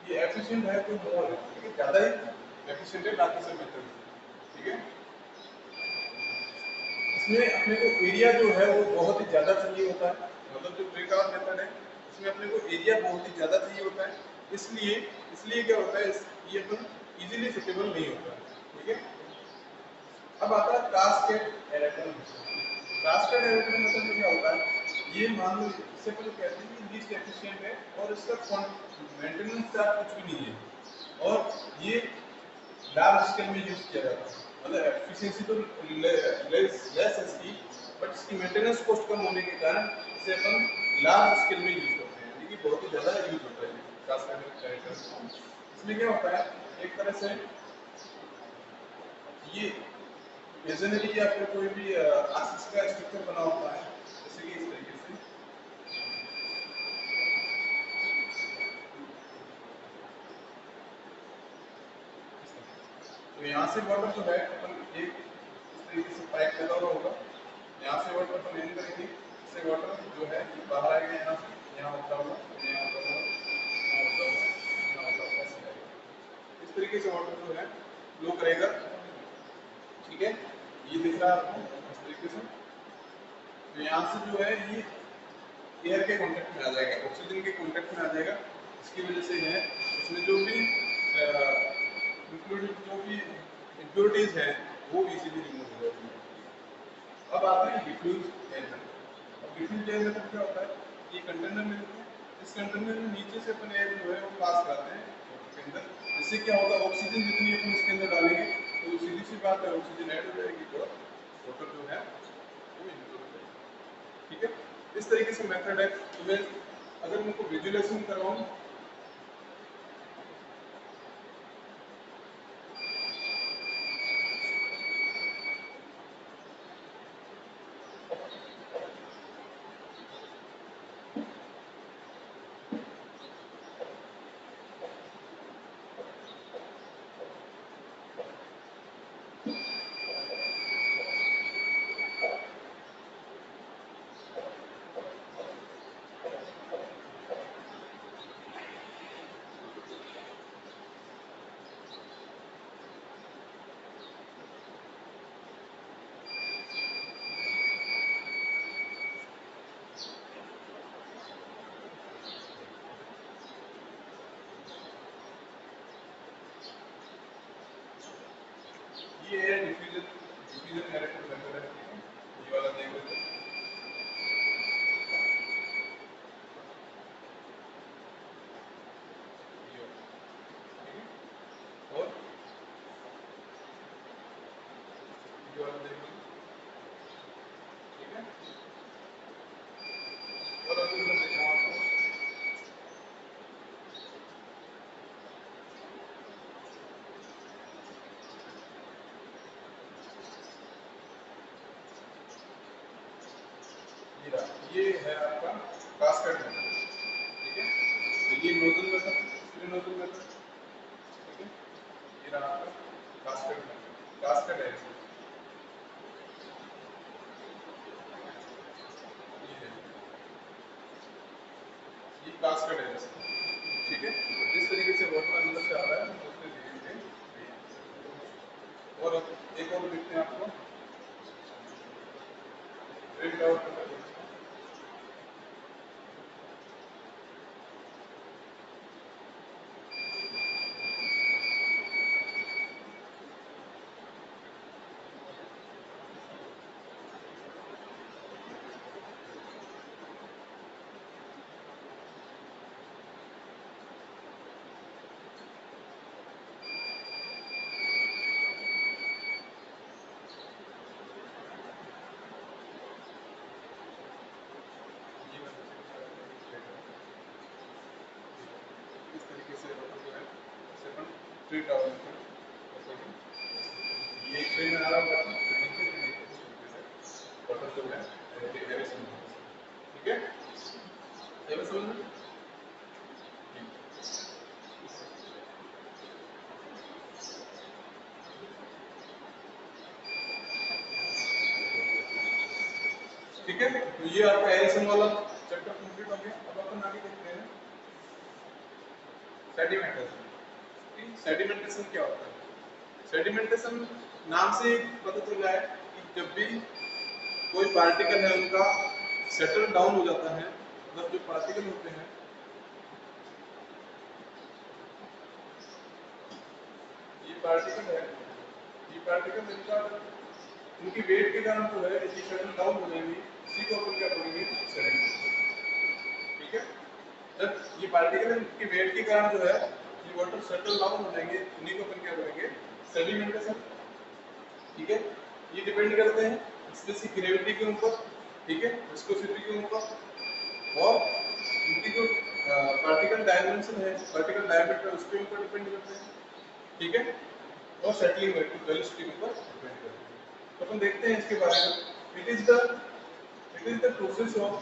ये एफिशिएंट है तो मोर है, ठीक है, ज़्यादा ही एफिशिएंट है बाकी सब मेथड। ठीक है, इसमें अपने को एरिया जो है वो बहुत ही ज़्यादा चाहिए होता है, मतलब जो ट्री टावर मेथड है इसमें अपने को एरिया बहुत ही ज़्यादा चाहिए होता है, इसलिए इसलिए क्या होता है, ये अपन इजीली फिटेबल नहीं होता है। ठीक है, अब आता है cascade aerator method. Cascade aerator method में क्या होता है, ये मान लो इससे पहले कहते हैं कि लीस्ट एफिशिएंट है और इसका मेंटेनेंस चार्ज कुछ भी नहीं है, और ये लार्ज स्केल में यूज किया जाता है, मतलब एफिशिएंसी तो लेस है इसकी, बट इसकी मेंटेनेंस कॉस्ट कम होने के कारण इसे अपन लार्ज स्केल में यूज करते हैं, लेकिन बहुत ही ज़्यादा यूज होता है कास्केड एरेटर। इसमें क्या होता है, एक तरह से ये मेजनरी या फिर कोई भी आशीष का स्ट्रक्चर बना होता है, जैसे कि इस तरीके से, तो यहाँ से वाटर जो है अपन एक इस तरीके से पाइप लगा हुआ होगा, यहाँ से वाटर अपन इन करेंगे, इससे वाटर जो है ये बाहर आएगा, यहाँ से यहाँ होता होगा, यहाँ होता होगा, यहाँ होता होगा, यहाँ होता होगा, ऐसे आएगा। इस तरीके से वाटर जो है फ्लो करेगा। ठीक है, ये दिख रहा है आपको इस तरीके से, तो यहाँ से जो है ये एयर के कांटेक्ट में आ जाएगा, ऑक्सीजन के कांटेक्ट में आ जाएगा, इसकी वजह से है इसमें जो भी इम्प्योरिटीज है वो इजीली रिमूव हो जाती है। अब आता है डिफ्यूज एयर मेथड। अब डिफ्यूज एयर मेथड क्या होता है, ये कंटेनर में लेते हैं, इस कंटेनर में नीचे से अपन एयर जो है वो पास करते हैं वाटर के अंदर, इससे क्या होगा, ऑक्सीजन जितनी अपन इसके अंदर डालेंगे तो सीधी सी बात है ऑक्सीजन ऐड हो जाएगी, तो वाटर जो है वो इनक्लूड करें। ठीक है, इस तरीके से मेथड है। तो मैं अगर उनको विजुअलाइजेशन करवाऊँ, ये है डिफ्यूजन कैरेक्टर मेथड है। ठीक है, ये वाला देख लेते हैं। ये वाला, ठीक है, और ये वाला देख लेते हैं। ठीक है, और अगर मैं दिखाऊँ आपको, ये है आपका कास्केड मेथड। ठीक है, तो ये nozzle method, spray nozzle method. ठीक है, ये रहा आपका कास्केड मेथड, कास्केड है इसमें। ये है, ये कास्केड है इसमें। ठीक है, जिस तरीके से वाटर अंदर से आ रहा है उससे धीरे धीरे। और अब एक और देखते हैं आपको ड्रिल डाउन मेथड। इस तरीके से वाटर जो है उसे अपन ड्रिल डाउन मेथड। ये एक ट्रेन में आ रहा होगा, फिर नीचे से नीचे इस तरीके से वाटर जो है एरेस में। ठीक है, ये बात समझ में? ठीक है, तो ये आपका एरेशन वाला चैप्टर कंप्लीट हो गया। अब अपन आगे देखते हैं सेडिमेंटेशन। सेडिमेंटेशन क्या होता है? सेडिमेंटेशन नाम से पता चल रहा है कि जब भी कोई पार्टिकल है उनका सेटल डाउन हो जाता है, मतलब जो पार्टिकल होते हैं, ये पार्टिकल है, ये पार्टिकल इनका उनकी वेट के कारण जो है ये सेटल डाउन हो जाएंगी। इसी को अपन क्या बोलेंगे? सेडिमेंट। ठीक है, जब ये पार्टिकल की वेट के कारण जो है ये वाटर सेटल डाउन हो जाएंगे, उन्हीं को अपन क्या बोलेंगे? सेडिमेंटेशन। ठीक है, ये डिपेंड करते हैं स्पेसिफिक ग्रेविटी के ऊपर, ठीक है, विस्कोसिटी के ऊपर, और उनकी जो पार्टिकल डायमेंशन है, पार्टिकल डायमीटर, उसके ऊपर डिपेंड करते हैं। ठीक है, और सेटलिंग वेलोसिटी के ऊपर डिपेंड करते हैं। तो अपन देखते हैं इसके बारे में। It is the process of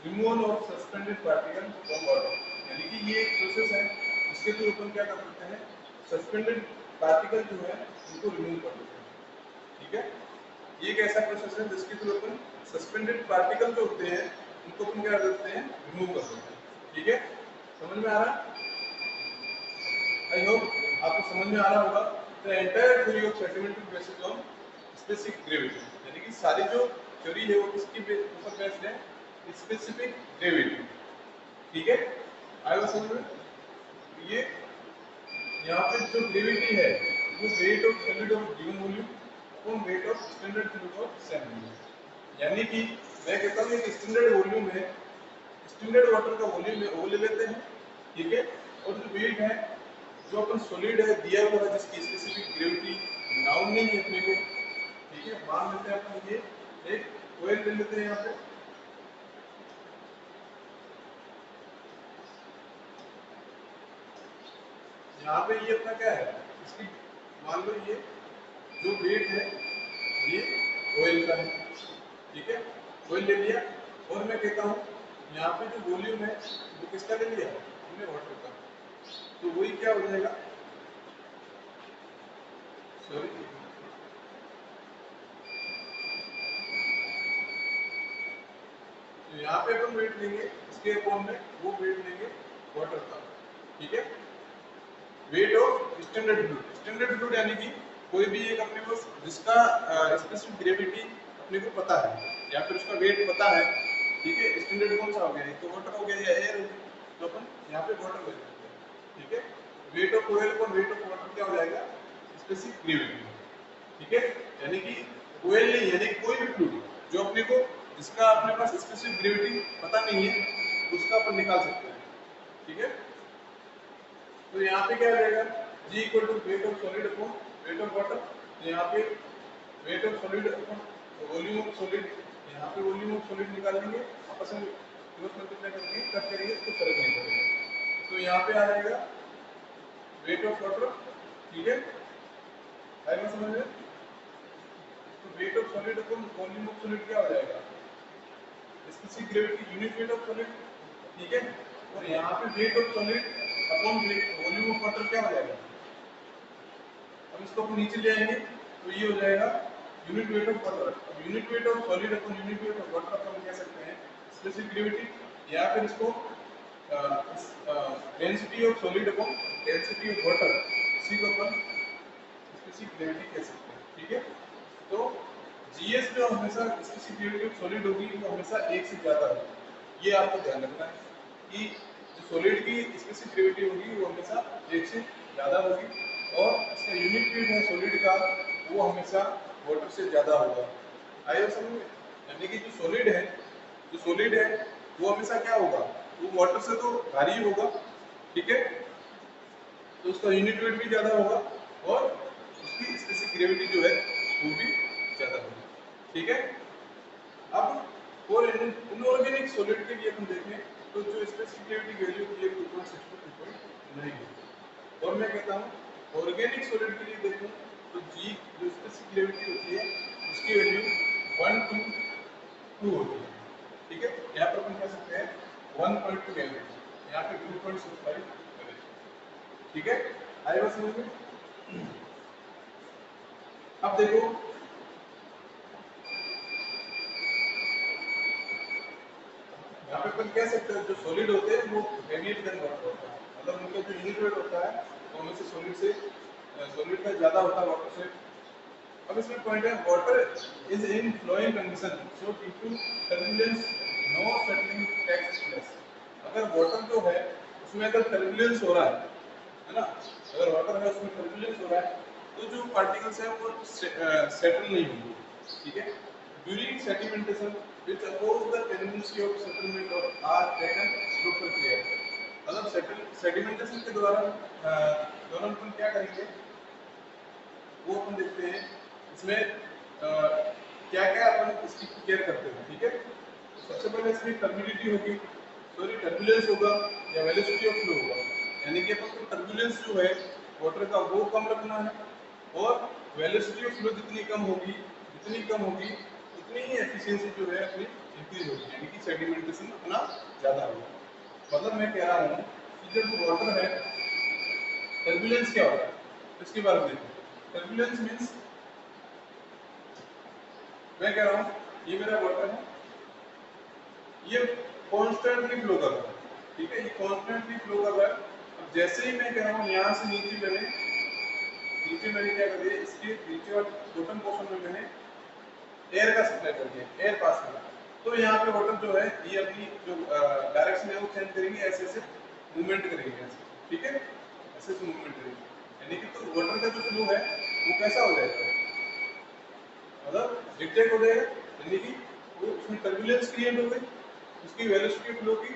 removal of suspended particle from water. यानी कि ये एक प्रोसेस है जिसके थ्रू अपन क्या कर सकते हैं? सस्पेंडेड पार्टिकल जो है उनको रिमूव कर देते हैं। ठीक है, ये एक ऐसा प्रोसेस है जिसके थ्रू अपन सस्पेंडेड पार्टिकल जो होते हैं उनको अपन क्या करते हैं? रिमूव कर देते हैं। ठीक है, समझ में आ रहा है? आई होप आपको समझ में आ रहा होगा। The entire theory of sediment is based on specific gravity. यानी कि सारी जो थ्योरी है वो किसकी ऊपर बेस्ड है? Specific gravity. ठीक है, आया समझ में? ये यहाँ पे जो ग्रेविटी है वो wait of solid of given volume upon weight of standard fluid of same volume. यानी कि मैं कहता हूँ एक स्टैंडर्ड वॉल्यूम है, स्टैंडर्ड वाटर का वॉल्यूम है वो ले लेते हैं। ठीक है, और जो वेट है, जो अपन सॉलिड है दिया हुआ है जिसकी स्पेसिफिक ग्रेविटी नाउन नहीं है अपने को, ठीक है, मान लेते हैं अपन ये एक ऑयल ले लेते हैं यहाँ पे, यहाँ पे ये अपना क्या है, इसकी मान लो ये जो वेट है ये ऑयल का है, ठीक है, ऑयल ले लिया। और मैं कहता हूँ यहाँ पे जो वॉल्यूम है वो किसका ले लिया, हमने वाटर का, तो वही क्या हो जाएगा, सॉरी, तो यहाँ पे अपन वेट लेंगे इसके अकाउंट में, वो वेट लेंगे वाटर का, ठीक है। Weight of standard fluid, standard fluid यानी कि कोई भी एक अपने को जिसका स्पेसिफिक ग्रेविटी अपने को पता है या फिर उसका वेट पता है, ठीक है। स्टैंडर्ड कौन सा हो गया, एक तो वाटर हो गया या एयर हो गया, तो अपन यहाँ पे वाटर ले लेते हैं, ठीक है। वेट ऑफ ऑयल पर वेट ऑफ वाटर क्या हो जाएगा, स्पेसिफिक ग्रेविटी, ठीक है। यानी कि ऑयल नहीं, यानी कोई भी फ्लूइड जो अपने को जिसका अपने पास स्पेसिफिक ग्रेविटी पता नहीं है उसका अपन निकाल सकते हैं, ठीक है। तो यहाँ पे क्या आ जाएगा, G equal to weight of solid upon weight of water, तो यहाँ पे weight of solid upon volume of solid, यहाँ पे वॉल्यूम ऑफ सॉलिड निकालेंगे, आपस में क्रॉस मल्टीप्लाई करके कट करेंगे तो फर्क नहीं पड़ेगा। तो यहाँ पे आ जाएगा वेट ऑफ वाटर, ठीक है, आएगा समझ में। तो wait of solid upon volume of solid क्या हो जाएगा, specific gravity unit weight of solid, ठीक है। और यहाँ पे weight of solid upon volume of water क्या हो जाएगा, अब इसको अपन नीचे ले आएंगे तो ये हो जाएगा यूनिट वेट ऑफ वाटर। अब unit weight of solid upon unit weight of water अपन कह सकते हैं स्पेसिफिक ग्रेविटी, या फिर इसको density of solid upon density of water, इसी को अपन स्पेसिफिक ग्रेविटी कह सकते हैं, ठीक है। तो जीएस जो हमेशा स्पेसिफिक ग्रेविटी ऑफ सॉलिड होगी वो हमेशा एक से ज्यादा होगी, ये आपको ध्यान रखना है कि जो सॉलिड की स्पेसिफिक ग्रेविटी होगी वो हमेशा एक से ज्यादा होगी, और इसका यूनिट वेट है सॉलिड का वो हमेशा वाटर से ज्यादा होगा। आइए समझ में, यानी कि जो सॉलिड है वो हमेशा क्या होगा, वो वाटर से तो भारी होगा, ठीक है, तो उसका यूनिट वेट भी ज्यादा होगा और उसकी स्पेसिफिक ग्रेविटी जो है वो भी ज्यादा होगी, ठीक है। अब और इनऑर्गेनिक सॉलिड के लिए अपन देखें तो जो स्पेसिफिक ग्रेविटी वैल्यू होती है 2.6 to 2.9 है, और मैं कहता हूँ ऑर्गेनिक सॉलिड के लिए देखूं तो जी जो स्पेसिफिक ग्रेविटी होती है उसकी वैल्यू 1 to 2 होती है, ठीक है। यहाँ पर अपन कह सकते हैं 1.2 एवरेज, यहाँ पे 2.65 एवरेज, ठीक है। आएगा समझ में। अब देखो यहाँ पे अपन कह सकते हैं जो सॉलिड होते हैं वो हेवियर देन वाटर होता है, मतलब उनका जो यूनिट वेट होता है वो हमें से सॉलिड का ज्यादा होता है वाटर से। अब इसमें पॉइंट है water is in flowing condition so due to turbulence no settling takes place. अगर वाटर जो है उसमें अगर टर्बुलेंस हो रहा है ना, अगर वाटर है उसमें टर्बुलेंस हो रहा है तो जो पार्टिकल्स है वो सेटल नहीं होंगे, ठीक है। During sedimentation which oppose the tendency of settlement or are taken local clear, मतलब सेडिमेंटेशन के द्वारा दोनों अपन क्या करेंगे वो अपन देखते हैं। इसमें क्या क्या अपन इसकी केयर करते हैं, ठीक है। सबसे पहले इसमें टर्बिडिटी होगी, सॉरी टर्बुलेंस होगा या वेलोसिटी ऑफ फ्लो होगा, यानी कि अपन को टर्बुलेंस जो है वाटर का वो कम रखना है, और वेलोसिटी ऑफ फ्लो जितनी कम होगी उतनी ही एफिशिएंसी जो है अपनी इंक्रीज होगी, यानी कि सेडिमेंटेशन अपना ज़्यादा होगा। मतलब मैं कह रहा हूँ कि जब वाटर है टर्बुलेंस क्या होता है इसके बारे में देखो। टर्बुलेंस मीन्स मैं कह रहा हूँ ये मेरा वाटर है, ये कॉन्स्टेंटली फ्लो कर रहा है, ठीक है, ये कॉन्स्टेंटली फ्लो कर रहा है। अब जैसे ही मैं कह रहा हूँ यहाँ से नीचे मैंने क्या कर दिया, इसके नीचे और बॉटम पोर्शन में मैंने एयर का सप्लाई कर दिया, एयर पास करा, तो यहाँ पे वाटर जो है ये अपनी जो डायरेक्शन है वो चेंज करेंगे, ऐसे ऐसे मूवमेंट करेंगे ऐसे, ठीक है, ऐसे ऐसे मूवमेंट करेंगे, यानी कि तो वाटर का जो फ्लो है वो कैसा हो जाएगा, मतलब रिफ्लेक्ट हो जाएगा, यानी कि वो उसमें टर्बुलेंस क्रिएट हो गई, उसकी वेलोसिटी फ्लो की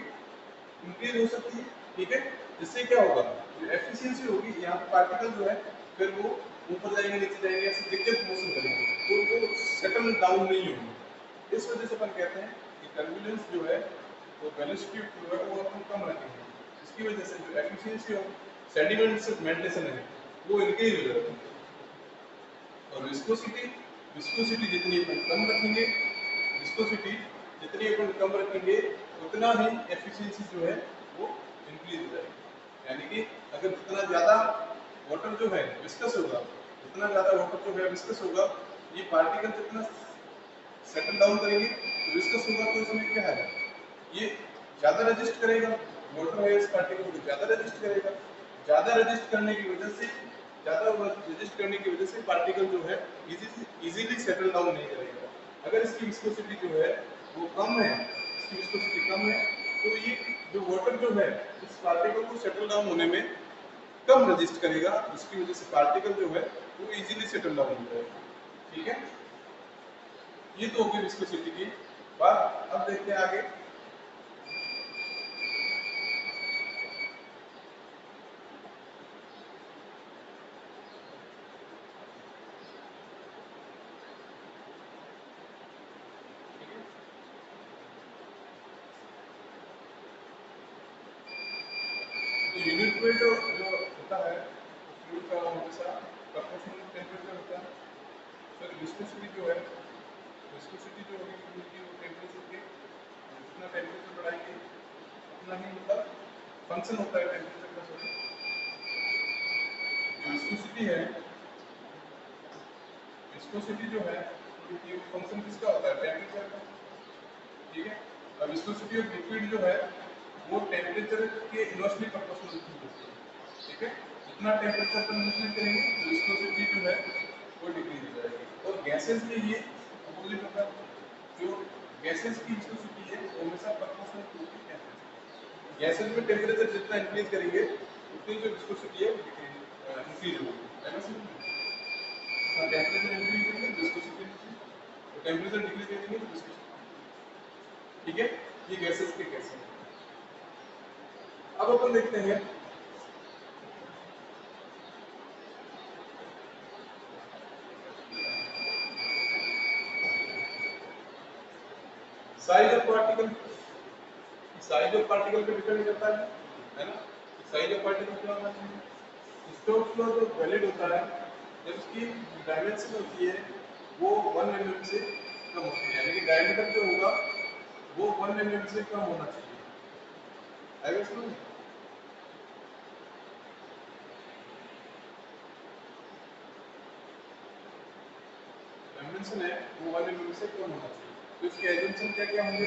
इंक्रीज हो सकती है, ठीक है। इससे क्या होगा, जो एफिशिएंसी होगी यहाँ पे पार्टिकल जो है फिर वो ऊपर जाएंगे नीचे जाएंगे ऐसे जिगजैग मोशन करेंगे, तो वो सेटल डाउन नहीं होंगे, इस वजह से अपन कहते हैं कि टर्बुलेंस जो है वो वेलोसिटी ऑफ फ्लो है वो अपन कम रखेंगे। इसकी वजह से जो एफिशिएंसी ऑफ सेडिमेंटेशन है वो इंक्रीज हो जाती है। और विस्कोसिटी जितनी अपन कम रखेंगे, विस्कोसिटी जितनी अपन कम रखेंगे उतना ही एफिशिएंसी जो है वो इंक्रीज हो जाएगी। यानी कि अगर जितना ज़्यादा वाटर जो है विस्कस होगा, जितना ज़्यादा वाटर जो है विस्कस होगा, ये पार्टिकल जितना सेटल डाउन करेंगे तो विस्कस होगा, तो इसमें क्या है ये ज़्यादा रेजिस्ट करेगा, वाटर है इस पार्टिकल को ज़्यादा रेजिस्ट करेगा। ज़्यादा रेजिस्ट करने की वजह से पार्टिकल जो है इजीली सेटल डाउन नहीं करेगा। अगर इसकी विस्कोसिटी जो है वो कम है, तो ये जो वाटर जो है इस पार्टिकल को सेटल डाउन होने में कम रेजिस्ट करेगा, इसकी वजह से पार्टिकल जो है वो इजीली सेटल डाउन हो जाएगा। ठीक है, ये तो होगी विस्कोसिटी की बात। अब देखते हैं आगे। यूनिट में जो होता है फ्लूइड का हमेशा प्रोपोर्शनल टेंपरेचर होता है। सर विस्कोसिटी जो होगी फ्लूइड की वो टेंपरेचर के जितना टेंपरेचर बढ़ाएंगे उतना ही मतलब फंक्शन होता है टेंपरेचर का। सॉरी, विस्कोसिटी जो है फ्लूइड की फंक्शन किसका होता है? टेंपरेचर का। ठीक है, अब विस्कोसिटी ऑफ लिक्विड जो है वो टेम्परेचर के इनवर्सली प्रोपोर्शनल होती है। ठीक है, जितना टेम्परेचर पर इंक्रीज करेंगे तो विस्कोसिटी जो है वो डिक्रीज हो जाएगी। और गैसेस में ये अपोजिट होता है, जो गैसेस की विस्कोसिटी है वो हमेशा प्रोपोर्शनल होती है। गैसेस में टेम्परेचर जितना इंक्रीज करेंगे उतनी जो विस्कोसिटी है वो इंक्रीज होगी। है ना समझ? टेम्परेचर इंक्रीज करेंगे तो विस्कोसिटी इंक्रीज, और टेम्परेचर डिक्रीज करेंगे तो विस्कोसिटी। ठीक है, ये गैसेस के केस हैं। अब अपन देखते हैं size of particle. Size of particle पे डिपेंड करता है ना? साइज ऑफ पार्टिकल क्या होना चाहिए? स्टोक्स लॉ जो वैलिड होता है जब उसकी डायमेंशन होती है वो 1 mm से कम होती है, यानी कि डायमीटर जो होगा वो 1 mm से कम होना चाहिए। आएगा समझ? डायमेंशन है वो 1 mm से कम होना चाहिए। तो इसके एजम्पशन क्या क्या होंगे?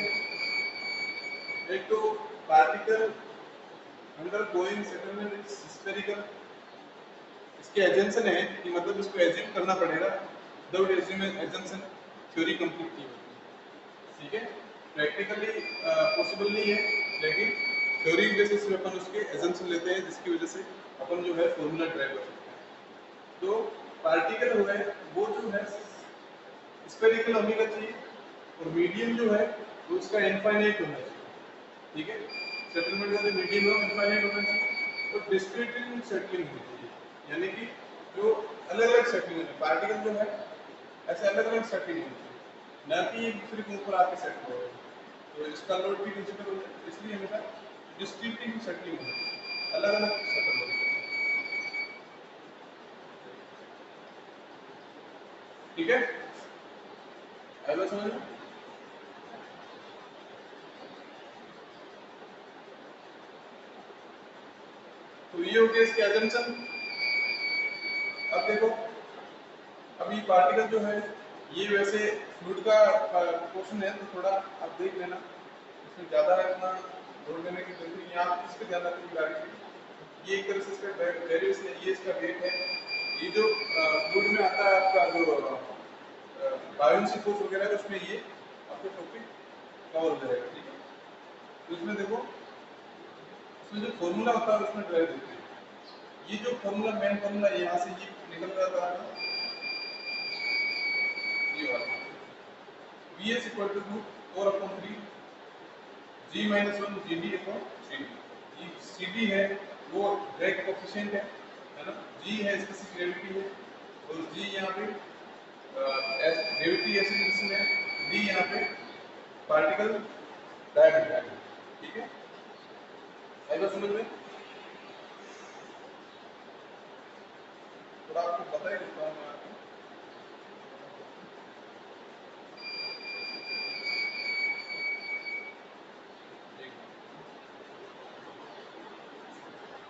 एक तो particle under going settlement is spherical. इसके एजम्पशन है कि मतलब इसको एज्यूम करना पड़ेगा, विदाउट एजम्पशन थ्योरी कंप्लीट नहीं होती। ठीक है, प्रैक्टिकली पॉसिबल नहीं है, लेकिन थ्योरी बेसिस पे अपन उसके एजम्पशन लेते हैं, जिसकी वजह से अपन जो है फॉर्मूला ड्राइव कर सकते हैं। तो पार्टिकल जो है वो जो है स्फेरिकल होने का चाहिए, और मीडियम जो है वो उसका इनफाइनाइट होना चाहिए। ठीक है, सेटलमेंट का जो मीडियम है इनफाइनाइट होना चाहिए, और डिस्क्रीट सेटलिंग होनी चाहिए, यानी कि जो अलग अलग सेटलिंग है पार्टिकल जो है ऐसे अलग अलग सेटलिंग होनी चाहिए, ना कि एक दूसरे के ऊपर आके सेटल हो। तो इसका लोड भी कंसिडर हो जाए, इसलिए हमेशा डिस्क्रीट सेटलिंग होनी चाहिए, अलग अलग सेटल होनी चाहिए। ठीक है, आई बात समझ में? तो ये हो गया इसके एजम्पशन। अब देखो, अभी पार्टिकल जो है ये वैसे फ्लूइड का पोर्शन है, तो थोड़ा आप देख लेना, इसमें ज़्यादा इतना जोड़ देने की जरूरत नहीं है। आप इस पर ध्यान रखिए गाड़ी। ये एक तरह से इसका वेरिएशन है, ये इसका वेट है। ये जो फ्लूइड में आता है आपका जो बायोन्सी फोर्स वगैरह है, उसमें ये आपको टॉपिक कवर हो जाएगा। ठीक है, तो इसमें देखो, इसमें जो फॉर्मूला होता है उसमें ड्राइव देते हैं। ये जो फॉर्मूला मेन फॉर्मूला यहाँ से ये निकल रहा था, ये वाला Vs equal to 4/3 G - 1 GD upon CD। ये CD है वो ड्रैग कोएफिशिएंट है ना? G है स्पेसिफिक ग्रेविटी है, और G यहाँ पे ग्रेविटी ऐसे है डी यहाँ पे पार्टिकल डायमीटर है, ठीक है। आई बात समझ में? थोड़ा आपको बताया देता हूँ मैं आपको।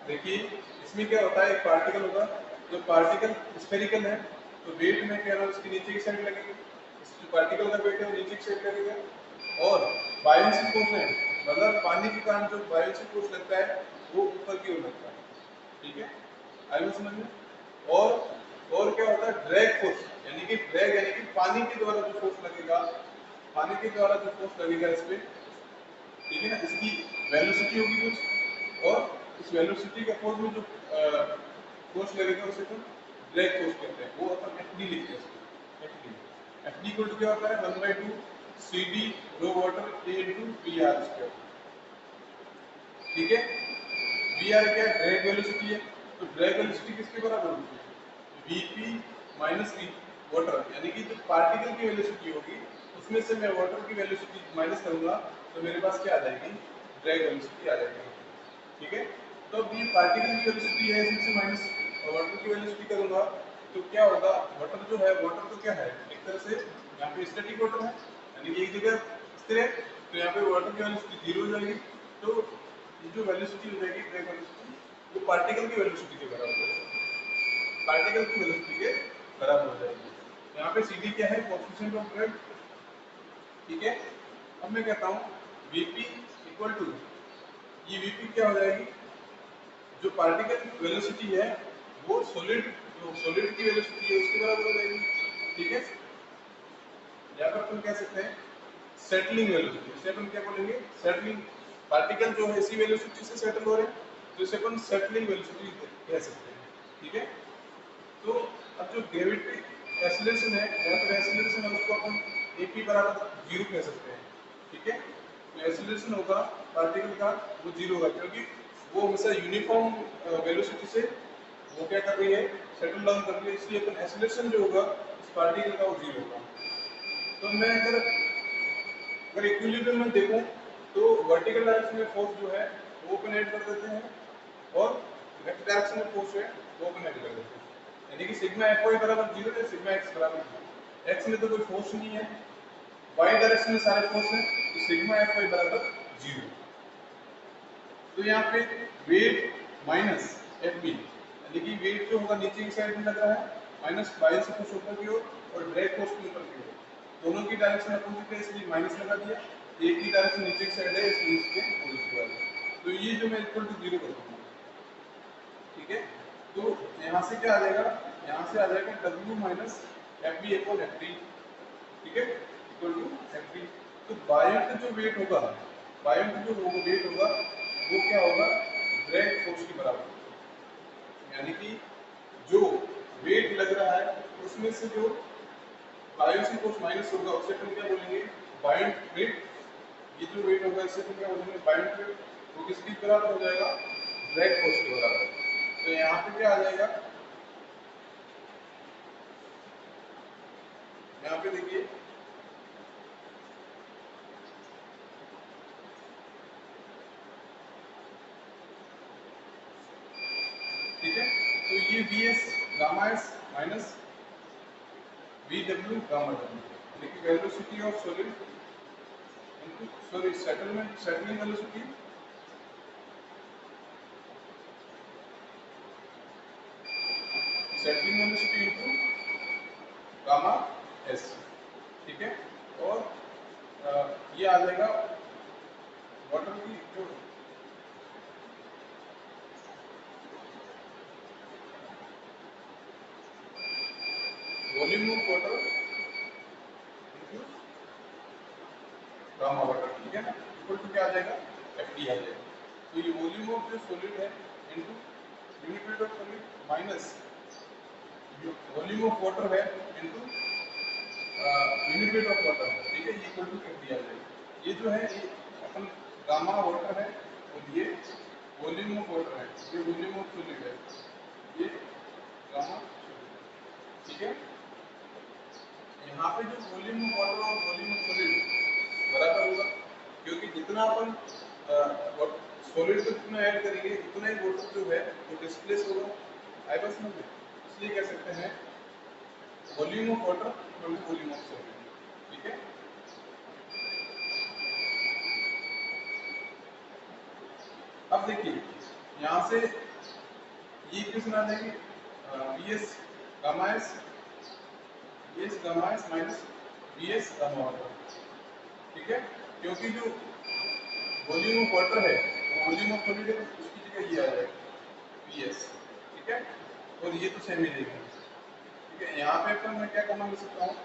देखिए इसमें क्या होता है, एक पार्टिकल होगा, जो पार्टिकल स्फेरिकल है तो वेट में क्या है उसकी नीचे की साइड लगेगी, जो पार्टिकल का वेट है वो नीचे की साइड लगेगा, और बायोन्सिक फोर्स है मतलब पानी के कारण जो बायोन्सिक फोर्स लगता है वो ऊपर की ओर लगता है, ठीक है। आगे समझ में? और क्या होता है ड्रैग फोर्स, यानी कि ड्रैग यानी कि पानी के द्वारा जो फोर्स लगेगा, पानी के द्वारा जो फोर्स लगेगा इस पे, ठीक है ना, इसकी वेलोसिटी होगी कुछ, और इस वेलोसिटी का फोर्स में जो फोर्स लगेगा उसे तो ड्रैग फोर्स कहते हैं, वो अपन एफडी लिखते हैं इसको। एफडी इक्वल टू क्या होता है 1/2 CD rho water A into VR square, ठीक है। VR क्या है, ड्रैग वेलोसिटी है, तो ड्रैग वेलोसिटी किसके बराबर होगी, VP माइनस V वाटर, यानी कि जो पार्टिकल की वेलोसिटी होगी उसमें से मैं वाटर की वेलोसिटी माइनस करूंगा तो मेरे पास क्या आ जाएगी, ड्रैग वेलोसिटी आ जाएगी, ठीक है। तो अब ये पार्टिकल की वेलोसिटी है, इसमें से माइनस वाटर की वेलोसिटी करूंगा तो क्या होगा, वाटर जो है, वाटर तो क्या है एक तरह से यहाँ पे स्टैटिक वाटर है, यानी कि एक जगह स्थिर है, तो यहाँ पे वाटर की वेलोसिटी 0 हो जाएगी, तो ये जो वेलोसिटी हो जाएगी ड्रैग वेलोसिटी वो पार्टिकल की वेलोसिटी के बराबर हो जाएगी, पार्टिकल की वेलोसिटी के बराबर हो जाएगी। यहाँ पे CD क्या है, कोएफिशिएंट ऑफ ड्रैग, ठीक है। अब मैं कहता हूँ VP इक्वल टू, ये VP क्या हो जाएगी, जो पार्टिकल वेलोसिटी है वो सॉलिड, जो सॉलिड की वेलोसिटी है उसके बराबर हो जाएगी, ठीक है। या फिर अपन कह सकते हैं सेटलिंग वेलोसिटी, इसे अपन क्या बोलेंगे, सेटलिंग, पार्टिकल जो है इसी वेलोसिटी से सेटल हो रहे हैं तो इसे अपन सेटलिंग वेलोसिटी कह सकते हैं, ठीक है। तो अब जो ग्रेविटी एक्सीलरेशन है या फिर एक्सीलरेशन है उसको अपन AP बराबर 0 कह सकते हैं, ठीक है। तो एक्सीलरेशन होगा पार्टिकल का वो 0 होगा, क्योंकि वो हमेशा यूनिफॉर्म वेलोसिटी से वो क्या कर रही है, सेटल डाउन कर रही है, इसलिए अपन एक्सीलरेशन जो होगा इस पार्टिकल का वो 0 होगा। तो मैं अगर इक्विलिब्रियम में देखूं तो वर्टिकल डायरेक्शन में फोर्स जो है वो अपन ऐड कर देते हैं, और लेफ्ट डायरेक्शन में फोर्स है वो अपन ऐड कर देते हैं, यानी कि सिग्मा Fy बराबर 0 है, सिग्मा x बराबर 0, x में तो कोई फोर्स नहीं है, y डायरेक्शन में सारे फोर्स हैं, तो सिग्मा Fy बराबर 0। तो यहाँ पे वेट माइनस Fb, यानी कि वेट जो होगा नीचे की साइड में लग रहा है, माइनस बाई से फोर्स ऊपर की ओर और ड्रैग फोर्स भी ऊपर की ओर, दोनों की डायरेक्शन अपोजिट है इसलिए माइनस लगा दिया, एक की डायरेक्शन नीचे की साइड है इसलिए इसके पॉजिटिव आ गया, तो ये जो मैं इक्वल टू 0 कर दूंगा, ठीक है। तो यहाँ से क्या आ जाएगा, यहाँ से आ जाएगा W minus FB upon FD, ठीक है, इक्वल टू FD। तो बायोट जो वेट होगा, बायोट जो वेट होगा वो क्या होगा, ड्रैग फोर्स के बराबर, यानी कि जो वेट लग रहा है उसमें से जो बायोन्सिक फोर्स माइनस होगा उसे अपन क्या बोलेंगे, बायोट वेट, ये जो वेट होगा इससे अपन क्या बोलेंगे बायोट वेट, वो किसके बराबर हो जाएगा, ड्रैग फोर्स के बराबर। तो यहाँ पे क्या आ जाएगा, यहाँ पे देखिए ठीक है, तो ये VS gamma S minus VW gamma W, देखिए velocity of solid into sorry settlement settling velocity, settling velocity into gamma S, ठीक है। और ये आ जाएगा वाटर की जो volume of water into gamma water, ठीक है ना, इक्वल टू क्या आ जाएगा, FD आ जाएगा। तो ये वॉल्यूम ऑफ जो सॉलिड है into unit weight of solid minus volume of water है into unit weight of water, ठीक है, इक्वल टू FD आ जाएगा। ये जो है ये अपन गामा वाटर है और ये वॉल्यूम ऑफ वाटर है, ये वॉल्यूम ऑफ सॉलिड है, ये गामा, ठीक है। यहाँ पे जो वॉल्यूम ऑफ वाटर और वॉल्यूम ऑफ सॉलिड बराबर होगा, क्योंकि जितना अपन सॉलिड को जितना ऐड करेंगे उतना ही वाटर जो है वो डिस्प्लेस होगा। आई बस समझ में, इसलिए कह सकते हैं volume of water equal to volume of solid. ठीक है, अब देखिए यहाँ से ये इक्वेशन आ जाएगी Vs gamma s, Vs gamma s minus Vs gamma water. ठीक है, क्योंकि जो वॉल्यूम ऑफ वाटर है वो वॉल्यूम ऑफ सॉलिड है, उसकी जगह ये आ जाएगा Vs। ठीक है, और ये तो सेम ही रहेगा। ठीक है, यहाँ पे अपन मैं क्या कॉमन ले सकता हूँ,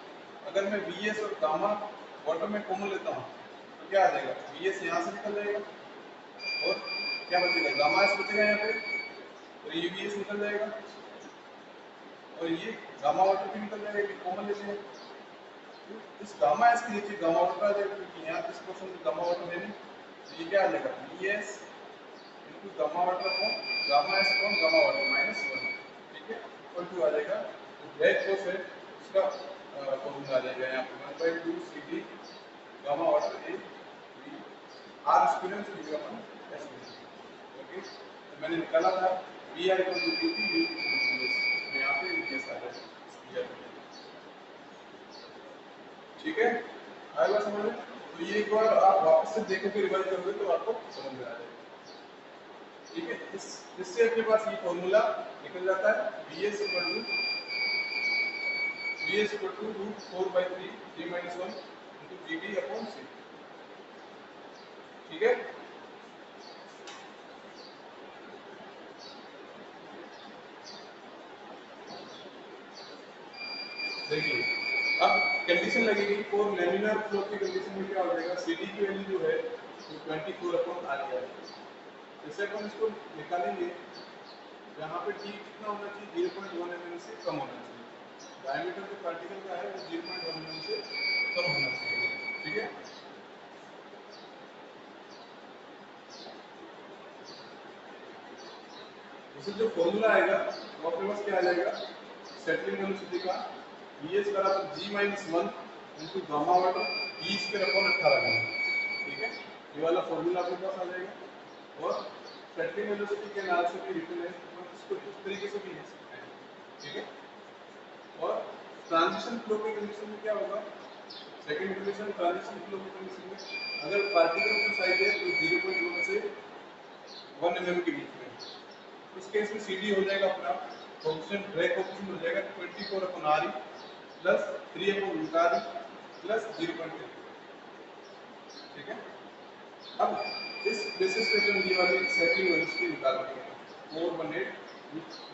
अगर मैं Vs और गामा वाटर में कॉमन लेता हूँ तो क्या आ जाएगा, Vs यहाँ से निकल जाएगा और क्या बचेगा, गामा s बचेगा यहाँ पे, और ये Vs निकल जाएगा और ये गामा वाटर भी निकल जाएगा, ये कॉमन लेते हैं। तो इस गामा s के नीचे गामा वाटर आ जाएगा, क्योंकि यहाँ इस पोर्शन में गामा वाटर है नहीं, तो ये क्या आ जाएगा, Vs into gamma water upon gamma s upon gamma water minus 1। ठीक है, इक्वल टू आ जाएगा दैट फोर्स है उसका फॉर्मूला आ जाएगा यहाँ पे 1/2 CD gamma water A V R square से दिया अपन S। ओके, तो मैंने निकाला था V R equal to QP U मैं यहाँ पे VS आ जाएगा। ठीक है, आएगा समझ में? तो ये एक बार आप वापस से देखोगे, रिवाइज करोगे तो आपको समझ में आ जाएगा। ठीक है, इससे अपने पास ये फॉर्मूला निकल जाता है Vs equal to root 4/3 3 - 1 into GD upon C। ठीक है, देखिए अब कंडीशन लगेगी फॉर लैमिनार फ्लो की कंडीशन में क्या हो जाएगा, CD की वैल्यू जो है वो 24/r है। जैसे अपन इसको निकालेंगे, यहाँ पे T कितना होना चाहिए, 0.1 mm से कम होना चाहिए। डायमीटर जो पार्टिकल का है वो 0.1 mm से कम होना चाहिए। ठीक है, इससे जो फॉर्मूला आएगा वो अपने पास क्या आ जाएगा, सेटलिंग वेलोसिटी का Vs बराबर G-1 into gamma water E square upon 18 gamma. ठीक है, ये वाला फॉर्मूला अपने पास आ जाएगा और सेटलिंग वेलोसिटी के नाम से भी रिटर्न है, तो इसको इस तरीके से भी लिख सकते हैं। ठीक है, और ट्रांजिशन फ्लो की कंडीशन में क्या होगा, सेकंड कंडीशन ट्रांजिशन फ्लो की कंडीशन में अगर पार्टिकल की साइज है तो 0.1 से 1 mm के बीच में, इस केस में CD हो जाएगा अपना कोएफिशिएंट, ड्रैग कोएफिशिएंट हो जाएगा 24/RE प्लस 3/√RE प्लस 0.3। ठीक है, अब इस बेसिस पे हम ये वाली सेटलिंग वेलोसिटी निकालते हैं 418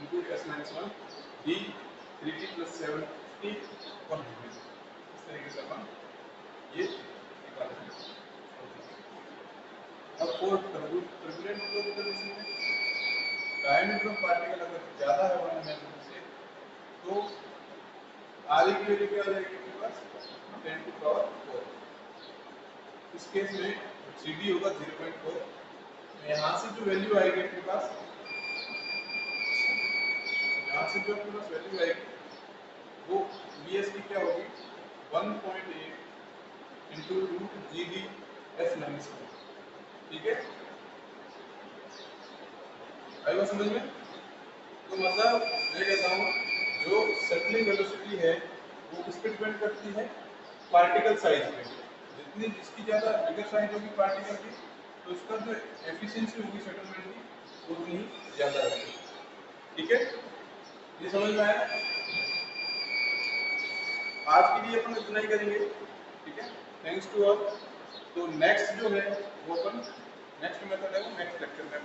into S-1 D 3T plus 70 100। इस तरीके से अपन ये निकालते हैं। अब फॉर टर्बुलेंट फ्लो की कंडीशन में डायमीटर ऑफ पार्टिकल अगर ज़्यादा है 1 mm से तो RE की वैल्यू क्या आ जाएगी आपके पास, 10⁴। इस केस में CD होगा 0.4। यहाँ से जो वैल्यू आएगी आपके पास, यहाँ से जो आपके पास वैल्यू आएगी वो Vs की क्या होगी, 1.8 इंटू रूट GD S-1। ठीक है, आएगा समझ में? तो मतलब मैं कहता हूँ जो सेटलिंग वेलोसिटी है वो किस पे डिपेंड करती है, पार्टिकल साइज पे। जितनी जिसकी ज़्यादा बिगर साइज होगी पार्टिकल की तो उसका जो एफिशिएंसी होगी सेटलमेंट की वो उतनी ज़्यादा रहेगी। ठीक है, ये समझ में आया? आज के लिए अपन इतना ही करेंगे। ठीक है, थैंक्स टू ऑल। तो नेक्स्ट जो है वो अपन नेक्स्ट मेथड है वो नेक्स्ट लेक्चर में